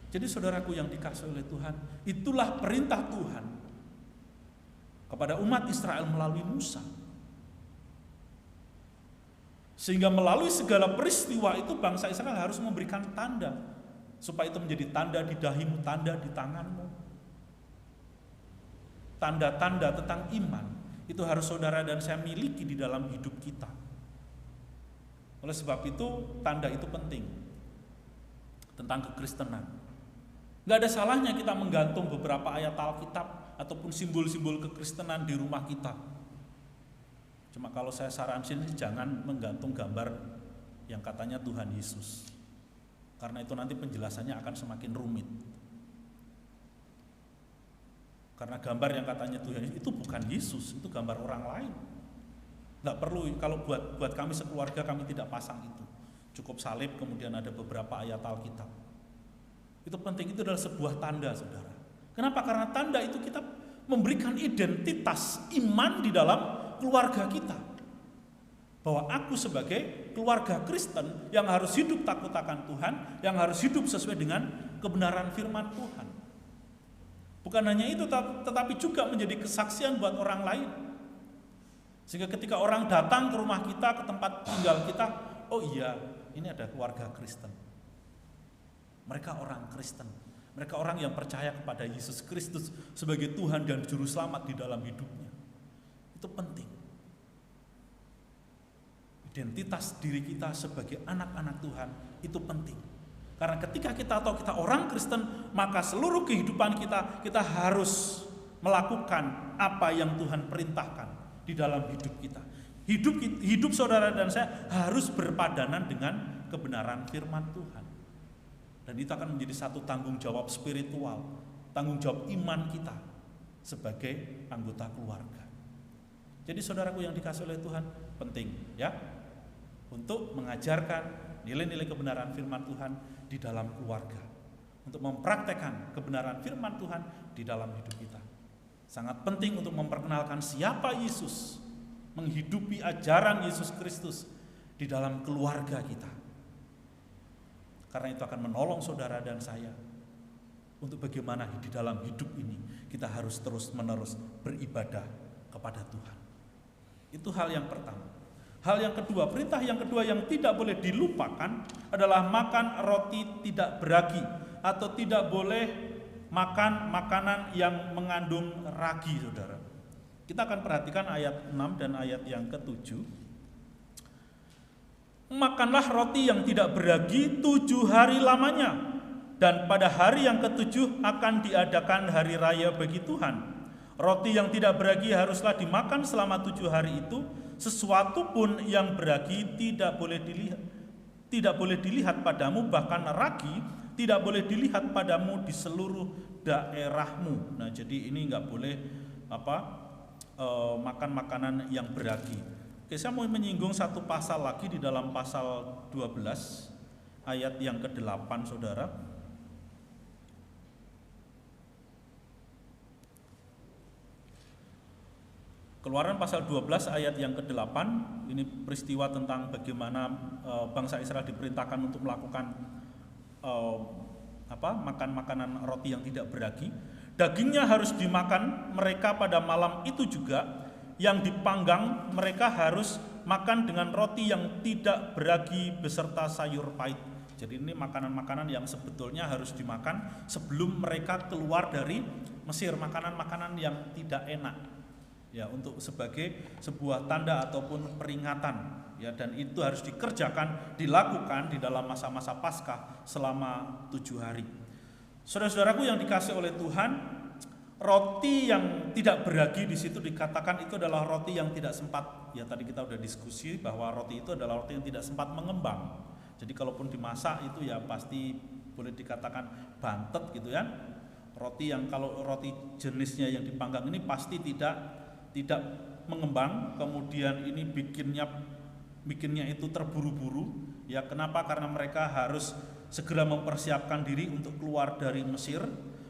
Jadi saudaraku yang dikasihi oleh Tuhan, itulah perintah Tuhan kepada umat Israel melalui Musa. Sehingga melalui segala peristiwa itu bangsa Israel harus memberikan tanda, supaya itu menjadi tanda di dahimu, tanda di tanganmu. Tanda-tanda tentang iman itu harus saudara dan saya miliki di dalam hidup kita. Oleh sebab itu tanda itu penting tentang kekristenan. Gak ada salahnya kita menggantung beberapa ayat Alkitab ataupun simbol-simbol kekristenan di rumah kita. Cuma kalau saya sarankan jangan menggantung gambar yang katanya Tuhan Yesus, karena itu nanti penjelasannya akan semakin rumit. Karena gambar yang katanya Tuhan Yesus itu bukan Yesus, itu gambar orang lain. Nggak perlu, kalau buat kami sekeluarga kami tidak pasang itu. Cukup salib kemudian ada beberapa ayat Alkitab. Itu penting, itu adalah sebuah tanda, saudara. Kenapa? Karena tanda itu kita memberikan identitas iman di dalam keluarga kita. Bahwa aku sebagai keluarga Kristen yang harus hidup takut akan Tuhan, yang harus hidup sesuai dengan kebenaran firman Tuhan. Bukan hanya itu, tetapi juga menjadi kesaksian buat orang lain. Sehingga ketika orang datang ke rumah kita, ke tempat tinggal kita, oh iya, ini ada keluarga Kristen. Mereka orang Kristen. Mereka orang yang percaya kepada Yesus Kristus sebagai Tuhan dan Juru Selamat di dalam hidupnya. Itu penting. Identitas diri kita sebagai anak-anak Tuhan itu penting. Karena ketika kita tahu kita orang Kristen, maka seluruh kehidupan kita harus melakukan apa yang Tuhan perintahkan di dalam hidup kita. Hidup saudara dan saya harus berpadanan dengan kebenaran firman Tuhan. Dan itu akan menjadi satu tanggung jawab spiritual, tanggung jawab iman kita sebagai anggota keluarga. Jadi saudaraku yang dikasih oleh Tuhan, penting ya untuk mengajarkan nilai-nilai kebenaran firman Tuhan di dalam keluarga, untuk mempraktekkan kebenaran firman Tuhan di dalam hidup kita. Sangat penting untuk memperkenalkan siapa Yesus, menghidupi ajaran Yesus Kristus di dalam keluarga kita. Karena itu akan menolong saudara dan saya untuk bagaimana di dalam hidup ini kita harus terus-menerus beribadah kepada Tuhan. Itu hal yang pertama. Hal yang kedua, perintah yang kedua yang tidak boleh dilupakan adalah makan roti tidak beragi atau tidak boleh makan makanan yang mengandung ragi, saudara. Kita akan perhatikan ayat 6 dan ayat yang ke-7. Makanlah roti yang tidak beragi 7 hari lamanya, dan pada hari yang ke-7 akan diadakan hari raya bagi Tuhan. Roti yang tidak beragi haruslah dimakan selama 7 hari itu. Sesuatu pun yang beragi tidak boleh dilihat padamu, bahkan ragi tidak boleh dilihat padamu di seluruh daerahmu. Nah, jadi ini nggak boleh makan makanan yang beragi. Oke, saya mau menyinggung satu pasal lagi di dalam pasal 12 ayat yang ke-8, saudara. Keluaran pasal 12 ayat yang ke-8, ini peristiwa tentang bagaimana bangsa Israel diperintahkan untuk melakukan makan makanan roti yang tidak beragi. Dagingnya harus dimakan mereka pada malam itu juga. Yang dipanggang mereka harus makan dengan roti yang tidak beragi beserta sayur pahit. Jadi ini makanan-makanan yang sebetulnya harus dimakan sebelum mereka keluar dari Mesir, makanan-makanan yang tidak enak. Ya, untuk sebagai sebuah tanda ataupun peringatan, ya, dan itu harus dilakukan di dalam masa-masa Paskah selama 7 hari. Saudara-saudaraku yang dikasih oleh Tuhan, roti yang tidak beragi di situ dikatakan itu adalah roti yang tidak sempat. Ya, tadi kita udah diskusi bahwa roti itu adalah roti yang tidak sempat mengembang. Jadi kalaupun dimasak itu ya pasti boleh dikatakan bantet gitu ya. Roti yang kalau roti jenisnya yang dipanggang ini pasti tidak mengembang, kemudian ini bikinnya itu terburu-buru. Ya, kenapa? Karena mereka harus segera mempersiapkan diri untuk keluar dari Mesir.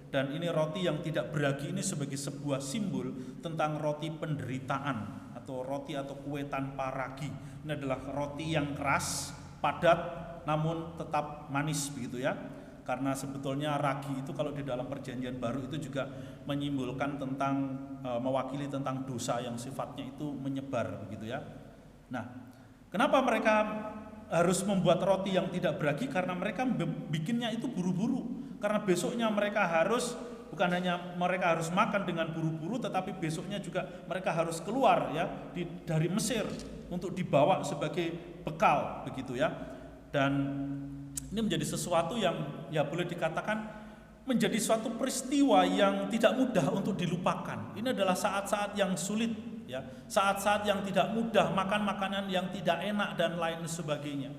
Dan ini roti yang tidak beragi ini sebagai sebuah simbol tentang roti penderitaan atau roti atau kue tanpa ragi. Ini adalah roti yang keras, padat, namun tetap manis begitu ya. karena sebetulnya ragi itu kalau di dalam perjanjian baru itu juga menyimbolkan tentang mewakili tentang dosa yang sifatnya itu menyebar begitu ya. Nah, kenapa mereka harus membuat roti yang tidak beragi? Karena mereka bikinnya itu buru-buru. Karena besoknya mereka harus, bukan hanya mereka harus makan dengan buru-buru, tetapi besoknya juga mereka harus keluar ya dari Mesir untuk dibawa sebagai bekal begitu ya. Dan ini menjadi sesuatu yang ya boleh dikatakan menjadi suatu peristiwa yang tidak mudah untuk dilupakan. Ini adalah saat-saat yang sulit ya, saat-saat yang tidak mudah, makan makanan yang tidak enak dan lain sebagainya.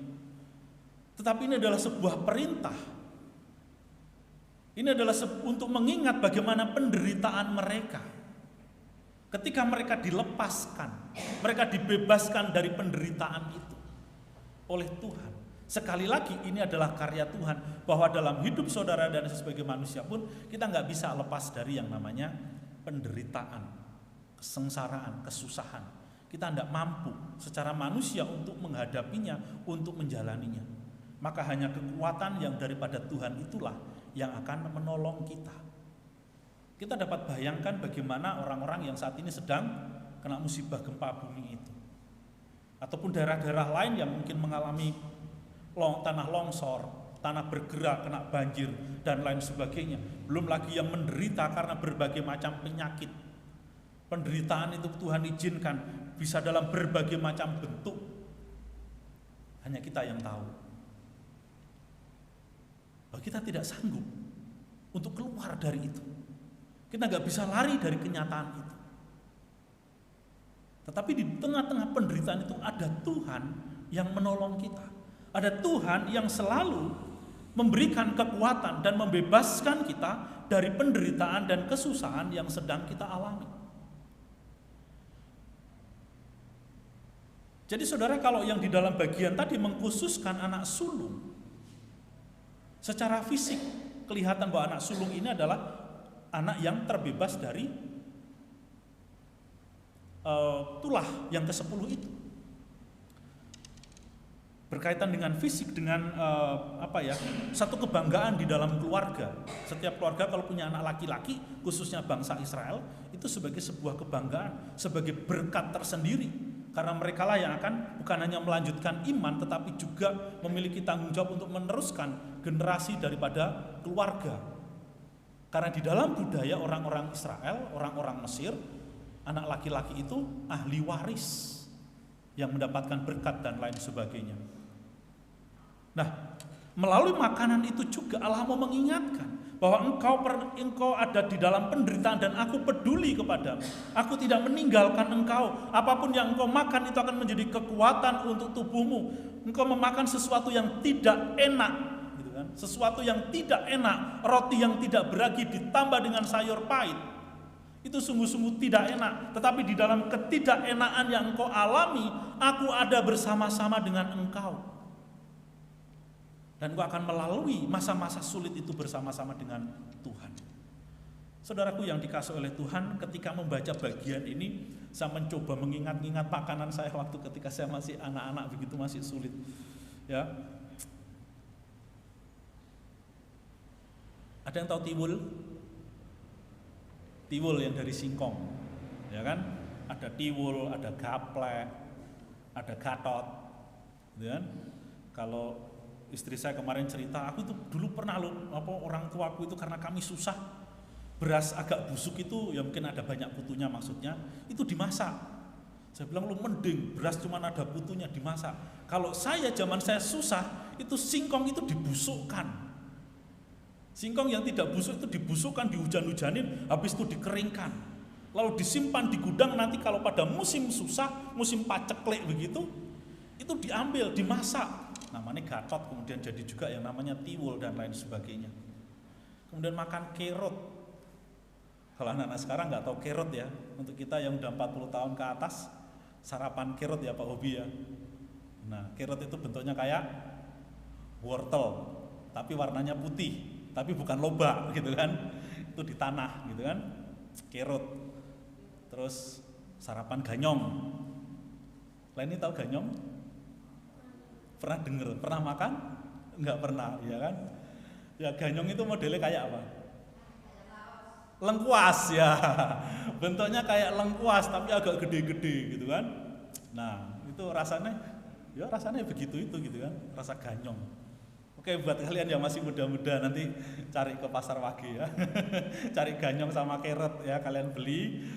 Tetapi ini adalah sebuah perintah. Ini adalah untuk mengingat bagaimana penderitaan mereka. Ketika mereka dilepaskan, mereka dibebaskan dari penderitaan itu oleh Tuhan. Sekali lagi ini adalah karya Tuhan, bahwa dalam hidup saudara dan sebagai manusia pun kita nggak bisa lepas dari yang namanya penderitaan, kesengsaraan, kesusahan. Kita tidak mampu secara manusia untuk menghadapinya, untuk menjalaninya. Maka hanya kekuatan yang daripada Tuhan itulah yang akan menolong kita. Kita dapat bayangkan bagaimana orang-orang yang saat ini sedang kena musibah gempa bumi itu, ataupun daerah-daerah lain yang mungkin mengalami tanah longsor, tanah bergerak, kena banjir, dan lain sebagainya. Belum lagi yang menderita karena berbagai macam penyakit. Penderitaan itu Tuhan izinkan bisa dalam berbagai macam bentuk. Hanya kita yang tahu. Bahwa kita tidak sanggup untuk keluar dari itu. Kita nggak bisa lari dari kenyataan itu. Tetapi di tengah-tengah penderitaan itu ada Tuhan yang menolong kita. Ada Tuhan yang selalu memberikan kekuatan dan membebaskan kita dari penderitaan dan kesusahan yang sedang kita alami. Jadi saudara, kalau yang di dalam bagian tadi mengkhususkan anak sulung, secara fisik kelihatan bahwa anak sulung ini adalah anak yang terbebas dari tulah yang ke-10 itu. Berkaitan dengan fisik, dengan satu kebanggaan di dalam keluarga. Setiap keluarga kalau punya anak laki-laki, khususnya bangsa Israel, itu sebagai sebuah kebanggaan, sebagai berkat tersendiri. Karena mereka lah yang akan bukan hanya melanjutkan iman, tetapi juga memiliki tanggung jawab untuk meneruskan generasi daripada keluarga. Karena di dalam budaya orang-orang Israel, orang-orang Mesir, anak laki-laki itu ahli waris yang mendapatkan berkat dan lain sebagainya. Nah, melalui makanan itu juga Allah mau mengingatkan bahwa engkau ada di dalam penderitaan dan aku peduli kepadamu. Aku tidak meninggalkan engkau. Apapun yang engkau makan itu akan menjadi kekuatan untuk tubuhmu. Engkau memakan sesuatu yang tidak enak, gitu kan? Sesuatu yang tidak enak, roti yang tidak beragi ditambah dengan sayur pahit. Itu sungguh-sungguh tidak enak. Tetapi di dalam ketidakenaan yang engkau alami, aku ada bersama-sama dengan engkau. Dan engkau akan melalui masa-masa sulit itu bersama-sama dengan Tuhan. Saudaraku yang dikasihi oleh Tuhan, ketika membaca bagian ini, saya mencoba mengingat-ingat makanan saya waktu ketika saya masih anak-anak, begitu masih sulit. Ya. Ada yang tahu tiwul? Tiwul yang dari singkong, ya kan? Ada tiwul, ada gaplek, ada gatot, ya kan? Kalau istri saya kemarin cerita, aku tuh dulu pernah orang tuaku itu karena kami susah, beras agak busuk itu, ya mungkin ada banyak putunya maksudnya, itu dimasak. Saya bilang lu mending beras cuma ada putunya dimasak. Kalau zaman saya susah, itu singkong itu dibusukkan. Singkong yang tidak busuk itu dibusukkan, dihujan-hujanin, habis itu dikeringkan. Lalu disimpan di gudang, nanti kalau pada musim susah, musim paceklik begitu, itu diambil, dimasak. Namanya gatot, kemudian jadi juga yang namanya tiwul dan lain sebagainya. Kemudian makan kerot. Kalau anak-anak sekarang nggak tahu kerot ya, untuk kita yang udah 40 tahun ke atas, sarapan kerot ya Pak Hobi ya. Nah, kerot itu bentuknya kayak wortel, tapi warnanya putih. Tapi bukan lobak gitu kan, itu di tanah gitu kan, kerot. Terus sarapan ganyong. Lain ini tahu ganyong? Pernah dengar? Pernah makan? Enggak pernah, ya kan? Ya ganyong itu modelnya kayak apa? Lengkuas ya. Bentuknya kayak lengkuas tapi agak gede-gede gitu kan. Nah, itu rasanya begitu itu gitu kan, rasa ganyong. Oke, buat kalian yang masih muda-muda nanti cari ke pasar Wage ya. Cari ganyong sama carrot ya, kalian beli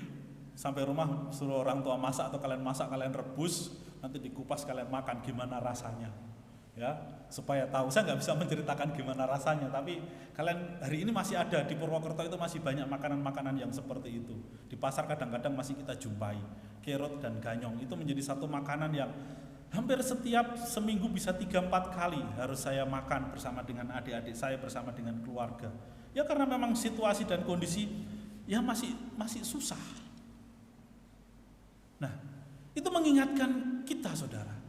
sampai rumah suruh orang tua masak atau kalian masak, kalian rebus, nanti dikupas kalian makan gimana rasanya. Ya, supaya tahu. Saya nggak bisa menceritakan gimana rasanya, tapi kalian hari ini masih ada di Purwokerto itu masih banyak makanan-makanan yang seperti itu. Di pasar kadang-kadang masih kita jumpai kerot dan ganyong. Itu menjadi satu makanan yang hampir setiap seminggu bisa 3-4 kali harus saya makan bersama dengan adik-adik saya, bersama dengan keluarga. Ya karena memang situasi dan kondisi ya masih susah. Nah, itu mengingatkan kita, saudara.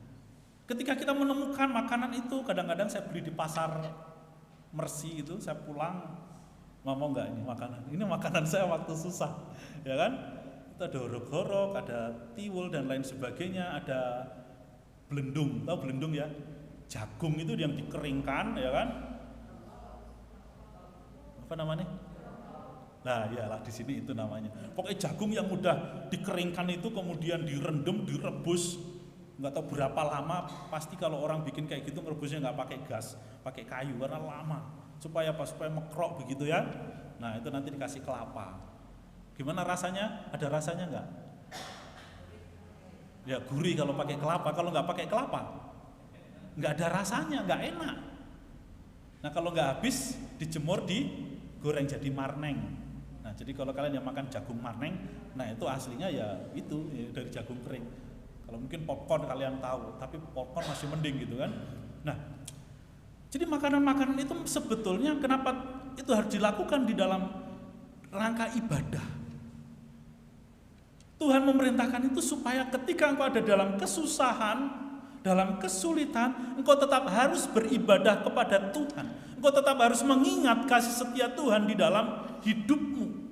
Ketika kita menemukan makanan itu, kadang-kadang saya beli di pasar Mercy itu, saya pulang, mau nggak ini makanan? Ini makanan saya waktu susah, ya kan? Itu ada horok-horok, ada tiwul dan lain sebagainya, ada belendung, tahu belendung ya? Jagung itu yang dikeringkan, ya kan? Apa namanya? Nah, iyalah di sini itu namanya. Pokoknya jagung yang udah dikeringkan itu kemudian direndam, direbus. Nggak tahu berapa lama, pasti kalau orang bikin kayak gitu merebusnya nggak pakai gas, pakai kayu karena lama supaya mekrok begitu ya. Nah itu nanti dikasih kelapa. Gimana rasanya? Ada rasanya nggak? Ya gurih kalau pakai kelapa. Kalau nggak pakai kelapa nggak ada rasanya, nggak enak. Nah kalau nggak habis dijemur, digoreng jadi marneng. Nah jadi kalau kalian yang makan jagung marneng, nah itu aslinya ya itu ya, dari jagung kering. Kalau mungkin popcorn kalian tahu, tapi popcorn masih mending gitu kan. Nah, jadi makanan-makanan itu sebetulnya kenapa itu harus dilakukan di dalam rangka ibadah. Tuhan memerintahkan itu supaya ketika engkau ada dalam kesusahan, dalam kesulitan, engkau tetap harus beribadah kepada Tuhan. Engkau tetap harus mengingat kasih setia Tuhan di dalam hidupmu.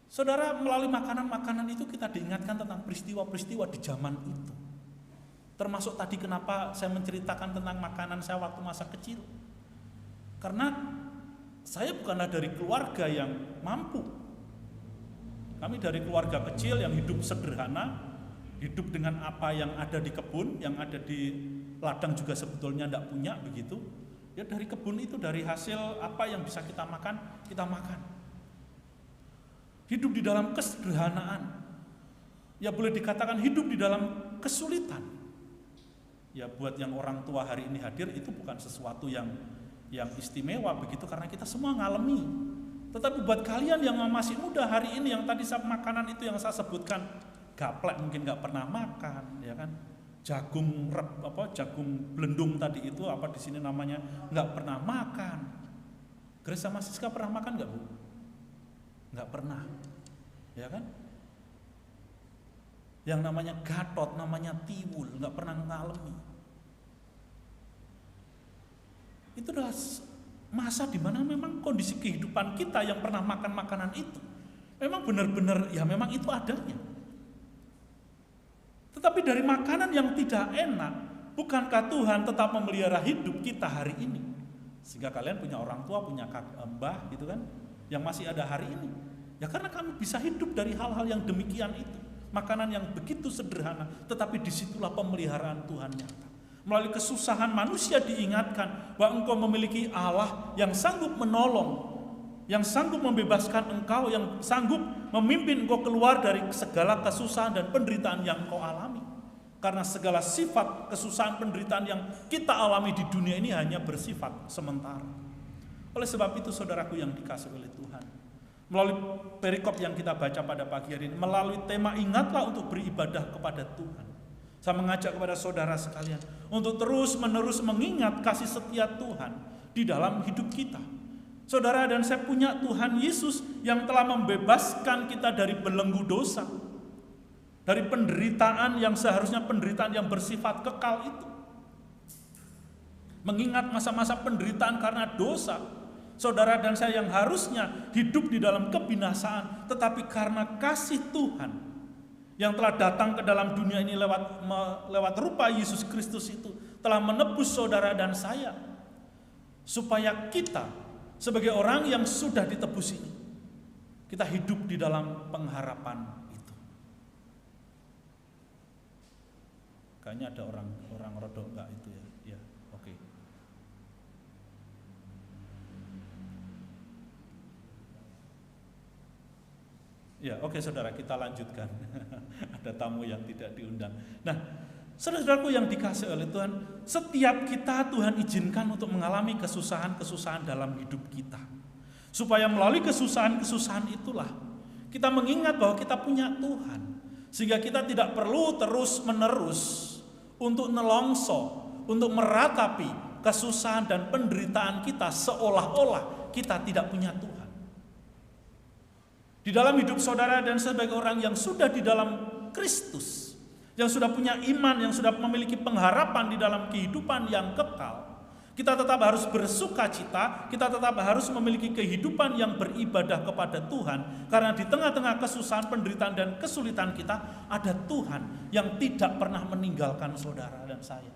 Saudara, melalui makanan-makanan itu kita diingatkan tentang peristiwa-peristiwa di zaman itu. Termasuk tadi kenapa saya menceritakan tentang makanan saya waktu masa kecil. Karena saya bukanlah dari keluarga yang mampu. Kami dari keluarga kecil yang hidup sederhana, hidup dengan apa yang ada di kebun, yang ada di ladang juga sebetulnya tidak punya begitu. Ya dari kebun itu, dari hasil apa yang bisa kita makan, kita makan. Hidup di dalam kesederhanaan. Ya boleh dikatakan hidup di dalam kesulitan. Ya buat yang orang tua hari ini hadir itu bukan sesuatu yang istimewa begitu karena kita semua ngalami. Tetapi buat kalian yang masih muda hari ini yang tadi makanan itu yang saya sebutkan, gaplek mungkin nggak pernah makan, ya kan? Jagung belendung tadi itu apa di sini namanya nggak pernah makan. Grace sama Siska pernah makan nggak Bu? Nggak pernah, ya kan? Yang namanya gatot, namanya tiwul, nggak pernah ngalami. Itu adalah masa dimana memang kondisi kehidupan kita yang pernah makan makanan itu, memang benar-benar ya memang itu adanya. Tetapi dari makanan yang tidak enak, bukankah Tuhan tetap memelihara hidup kita hari ini? Sehingga kalian punya orang tua, punya mbah gitu kan, yang masih ada hari ini. Ya karena kami bisa hidup dari hal-hal yang demikian itu. Makanan yang begitu sederhana, tetapi disitulah pemeliharaan Tuhan nyata. Melalui kesusahan manusia diingatkan bahwa engkau memiliki Allah yang sanggup menolong, yang sanggup membebaskan engkau, yang sanggup memimpin engkau keluar dari segala kesusahan dan penderitaan yang engkau alami. Karena segala sifat kesusahan penderitaan yang kita alami di dunia ini hanya bersifat sementara. Oleh sebab itu saudaraku yang dikasihi oleh Tuhan, melalui perikop yang kita baca pada pagi hari ini, melalui tema ingatlah untuk beribadah kepada Tuhan, saya mengajak kepada saudara sekalian untuk terus-menerus mengingat kasih setia Tuhan di dalam hidup kita. Saudara dan saya punya Tuhan Yesus yang telah membebaskan kita dari belenggu dosa, dari penderitaan yang seharusnya penderitaan yang bersifat kekal itu. Mengingat masa-masa penderitaan karena dosa, saudara dan saya yang harusnya hidup di dalam kebinasaan, tetapi karena kasih Tuhan yang telah datang ke dalam dunia ini lewat rupa Yesus Kristus itu telah menebus saudara dan saya. supaya kita sebagai orang yang sudah ditebus ini, kita hidup di dalam pengharapan itu. Kayaknya ada orang rodok enggak itu ya? Ya, oke. Ya, oke saudara, kita lanjutkan. Ada tamu yang tidak diundang. Nah, saudara-saudaraku yang dikasihi oleh Tuhan, setiap kita Tuhan izinkan untuk mengalami kesusahan-kesusahan dalam hidup kita. Supaya melalui kesusahan-kesusahan itulah kita mengingat bahwa kita punya Tuhan. Sehingga kita tidak perlu terus-menerus untuk nelongso, untuk meratapi kesusahan dan penderitaan kita seolah-olah kita tidak punya Tuhan. Di dalam hidup saudara dan sebagai orang yang sudah di dalam Kristus, yang sudah punya iman, yang sudah memiliki pengharapan di dalam kehidupan yang kekal, kita tetap harus bersuka cita, kita tetap harus memiliki kehidupan yang beribadah kepada Tuhan, karena di tengah-tengah kesusahan, penderitaan, dan kesulitan kita, ada Tuhan yang tidak pernah meninggalkan saudara dan saya.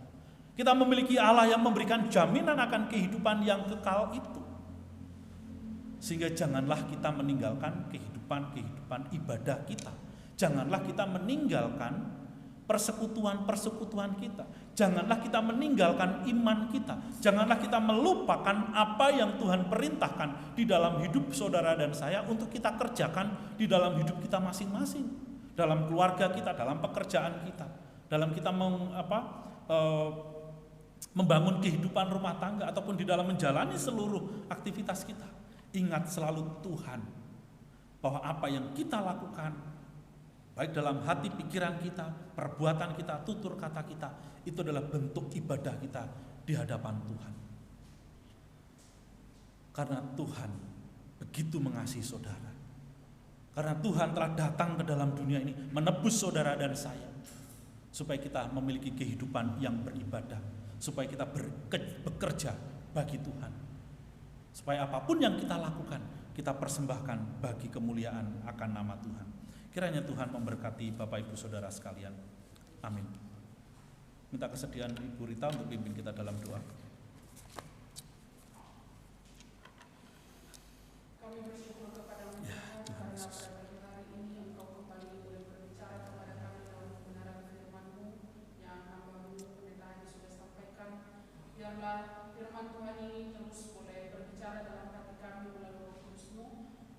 Kita memiliki Allah yang memberikan jaminan akan kehidupan yang kekal itu. Sehingga janganlah kita meninggalkan kehidupan ibadah kita. Janganlah kita meninggalkan persekutuan kita. Janganlah kita meninggalkan iman kita. Janganlah kita melupakan apa yang Tuhan perintahkan di dalam hidup saudara dan saya untuk kita kerjakan di dalam hidup kita masing-masing. Dalam keluarga kita, dalam pekerjaan kita. Dalam kita membangun kehidupan rumah tangga ataupun di dalam menjalani seluruh aktivitas kita. Ingat selalu Tuhan, bahwa apa yang kita lakukan, baik dalam hati pikiran kita, perbuatan kita, tutur kata kita, itu adalah bentuk ibadah kita di hadapan Tuhan. Karena Tuhan begitu mengasihi saudara. Karena Tuhan telah datang ke dalam dunia ini menebus saudara dan saya, supaya kita memiliki kehidupan yang beribadah, supaya kita bekerja bagi Tuhan. Supaya apapun yang kita lakukan, kita persembahkan bagi kemuliaan akan nama Tuhan. Kiranya Tuhan memberkati Bapak Ibu Saudara sekalian. Amin. Minta kesediaan Ibu Rita untuk pimpin kita dalam doa. Kami bersyukur kepada-Mu Tuhan Yesus. Hari ini Engkau kembali boleh berbicara kepada kami dalam kebenaran firman-Mu yang hamba-Mu pendeta Hadi sudah sampaikan. Biarlah firman Tuhan ini terus boleh berbicara dalam hati kami melalui Roh Kudus-Mu,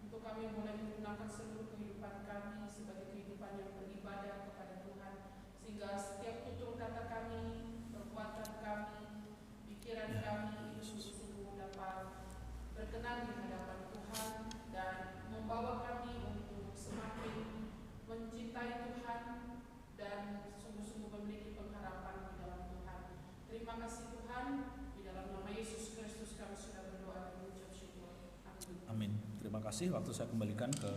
untuk kami boleh menggunakan seluruh kehidupan kami sebagai kehidupan yang beribadah kepada Tuhan, sehingga setiap tutur kata kami, perbuatan kami, pikiran kami itu sungguh-sungguh dapat berkenan di hadapan Tuhan dan membawa kami untuk semakin mencintai Tuhan dan sungguh-sungguh memiliki pengharapan di dalam Tuhan. Terima kasih Tuhan, di dalam nama Yesus Kristus kami sudah berdoa dan mengucap syukur. Amin. Amin. Terima kasih. Waktu saya kembalikan ke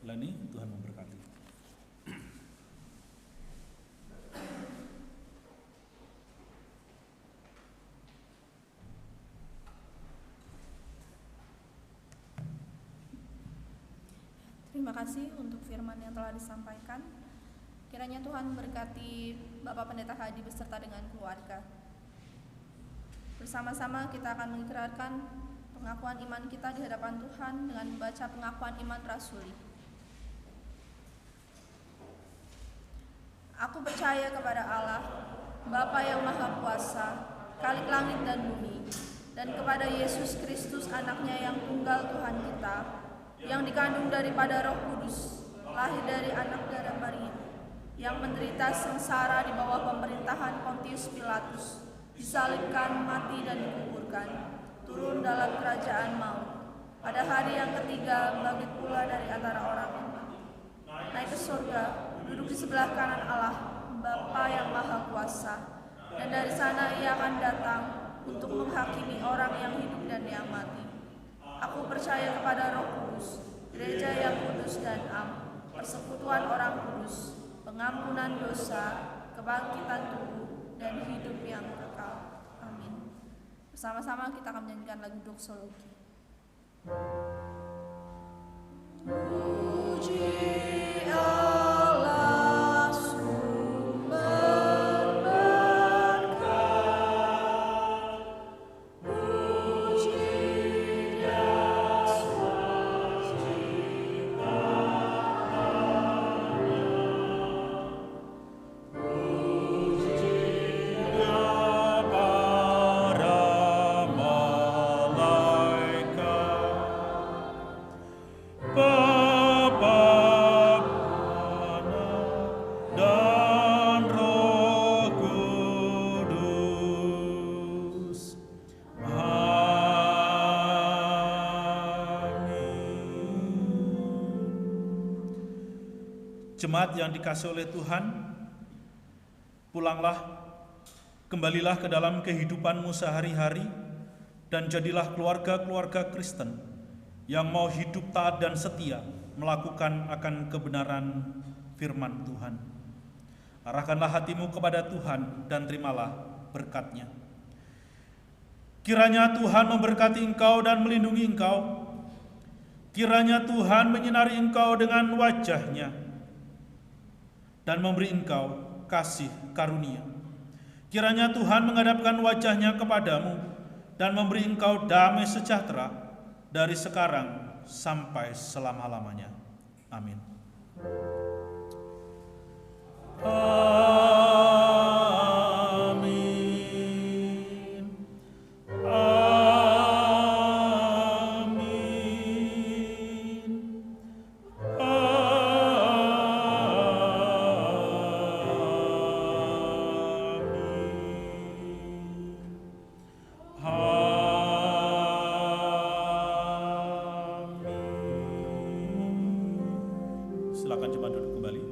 Leni. Tuhan memberkati. Terima kasih untuk firman yang telah disampaikan. Kiranya Tuhan memberkati Bapak Pendeta Hadi beserta dengan keluarga. Bersama-sama kita akan mengikrarkan pengakuan iman kita di hadapan Tuhan dengan membaca pengakuan iman rasuli. Aku percaya kepada Allah, Bapa yang Maha Kuasa, Khalik langit dan bumi, dan kepada Yesus Kristus anaknya yang tunggal Tuhan kita, yang dikandung daripada Roh Kudus, lahir dari anak darah Maria, yang menderita sengsara di bawah pemerintahan Pontius Pilatus, disalibkan, mati dan dikuburkan, turun dalam kerajaan maut, pada hari yang ketiga bangkit pula dari antara orang yang mati, naik ke surga, duduk di sebelah kanan Allah, Bapa yang Maha Kuasa, dan dari sana ia akan datang untuk menghakimi orang yang hidup dan yang mati. Aku percaya kepada Roh Kudus, gereja yang kudus dan am, persekutuan orang kudus, pengampunan dosa, kebangkitan tubuh, dan hidup yang kekal. Amin. Bersama-sama kita akan menyanyikan lagu doksologi. Puji Allah sumber berkat, puji Bapa, dan Roh Kudus. Amin. Jemaat yang dikasihi oleh Tuhan, pulanglah, kembalilah ke dalam kehidupanmu sehari-hari, dan jadilah keluarga-keluarga Kristen yang mau hidup taat dan setia melakukan akan kebenaran firman Tuhan. Arahkanlah hatimu kepada Tuhan dan terimalah berkat-Nya. Kiranya Tuhan memberkati engkau dan melindungi engkau. Kiranya Tuhan menyinari engkau dengan wajah-Nya dan memberi engkau kasih karunia. Kiranya Tuhan menghadapkan wajah-Nya kepadamu dan memberi engkau damai sejahtera dari sekarang sampai selama-lamanya. Amin. Amin. Silakan jemaat duduk kembali.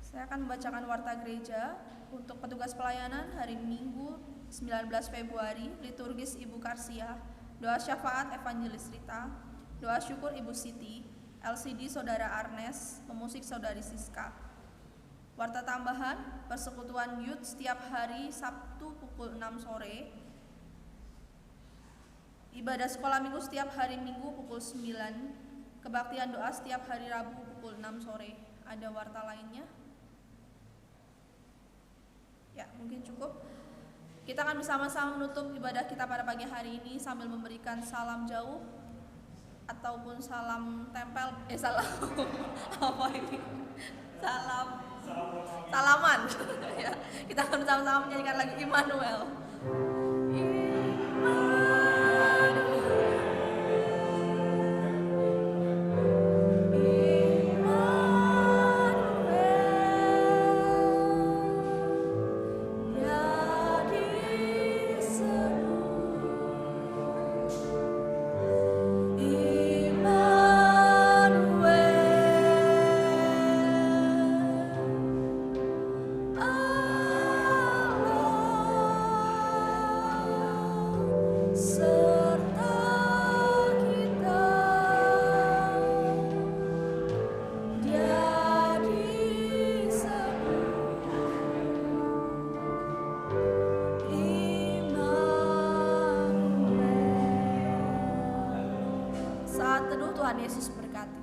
Saya akan membacakan warta gereja untuk petugas pelayanan hari Minggu 19 Februari, liturgis Ibu Karsia, doa syafaat Evangelis Rita, doa syukur Ibu Siti, LCD Saudara Arnes, pemusik Saudari Siska. Warta tambahan, persekutuan youth setiap hari Sabtu pukul 6 sore, ibadah sekolah minggu setiap hari Minggu pukul 9, kebaktian doa setiap hari Rabu pukul 6 sore. Ada warta lainnya? Ya, mungkin cukup. Kita akan bersama-sama menutup ibadah kita pada pagi hari ini sambil memberikan salam jauh ataupun salam tempel. Salam apa ini? Salaman. Ya, kita akan bersama-sama menyanyikan lagu Immanuel. Saat teduh, Tuhan Yesus berkati.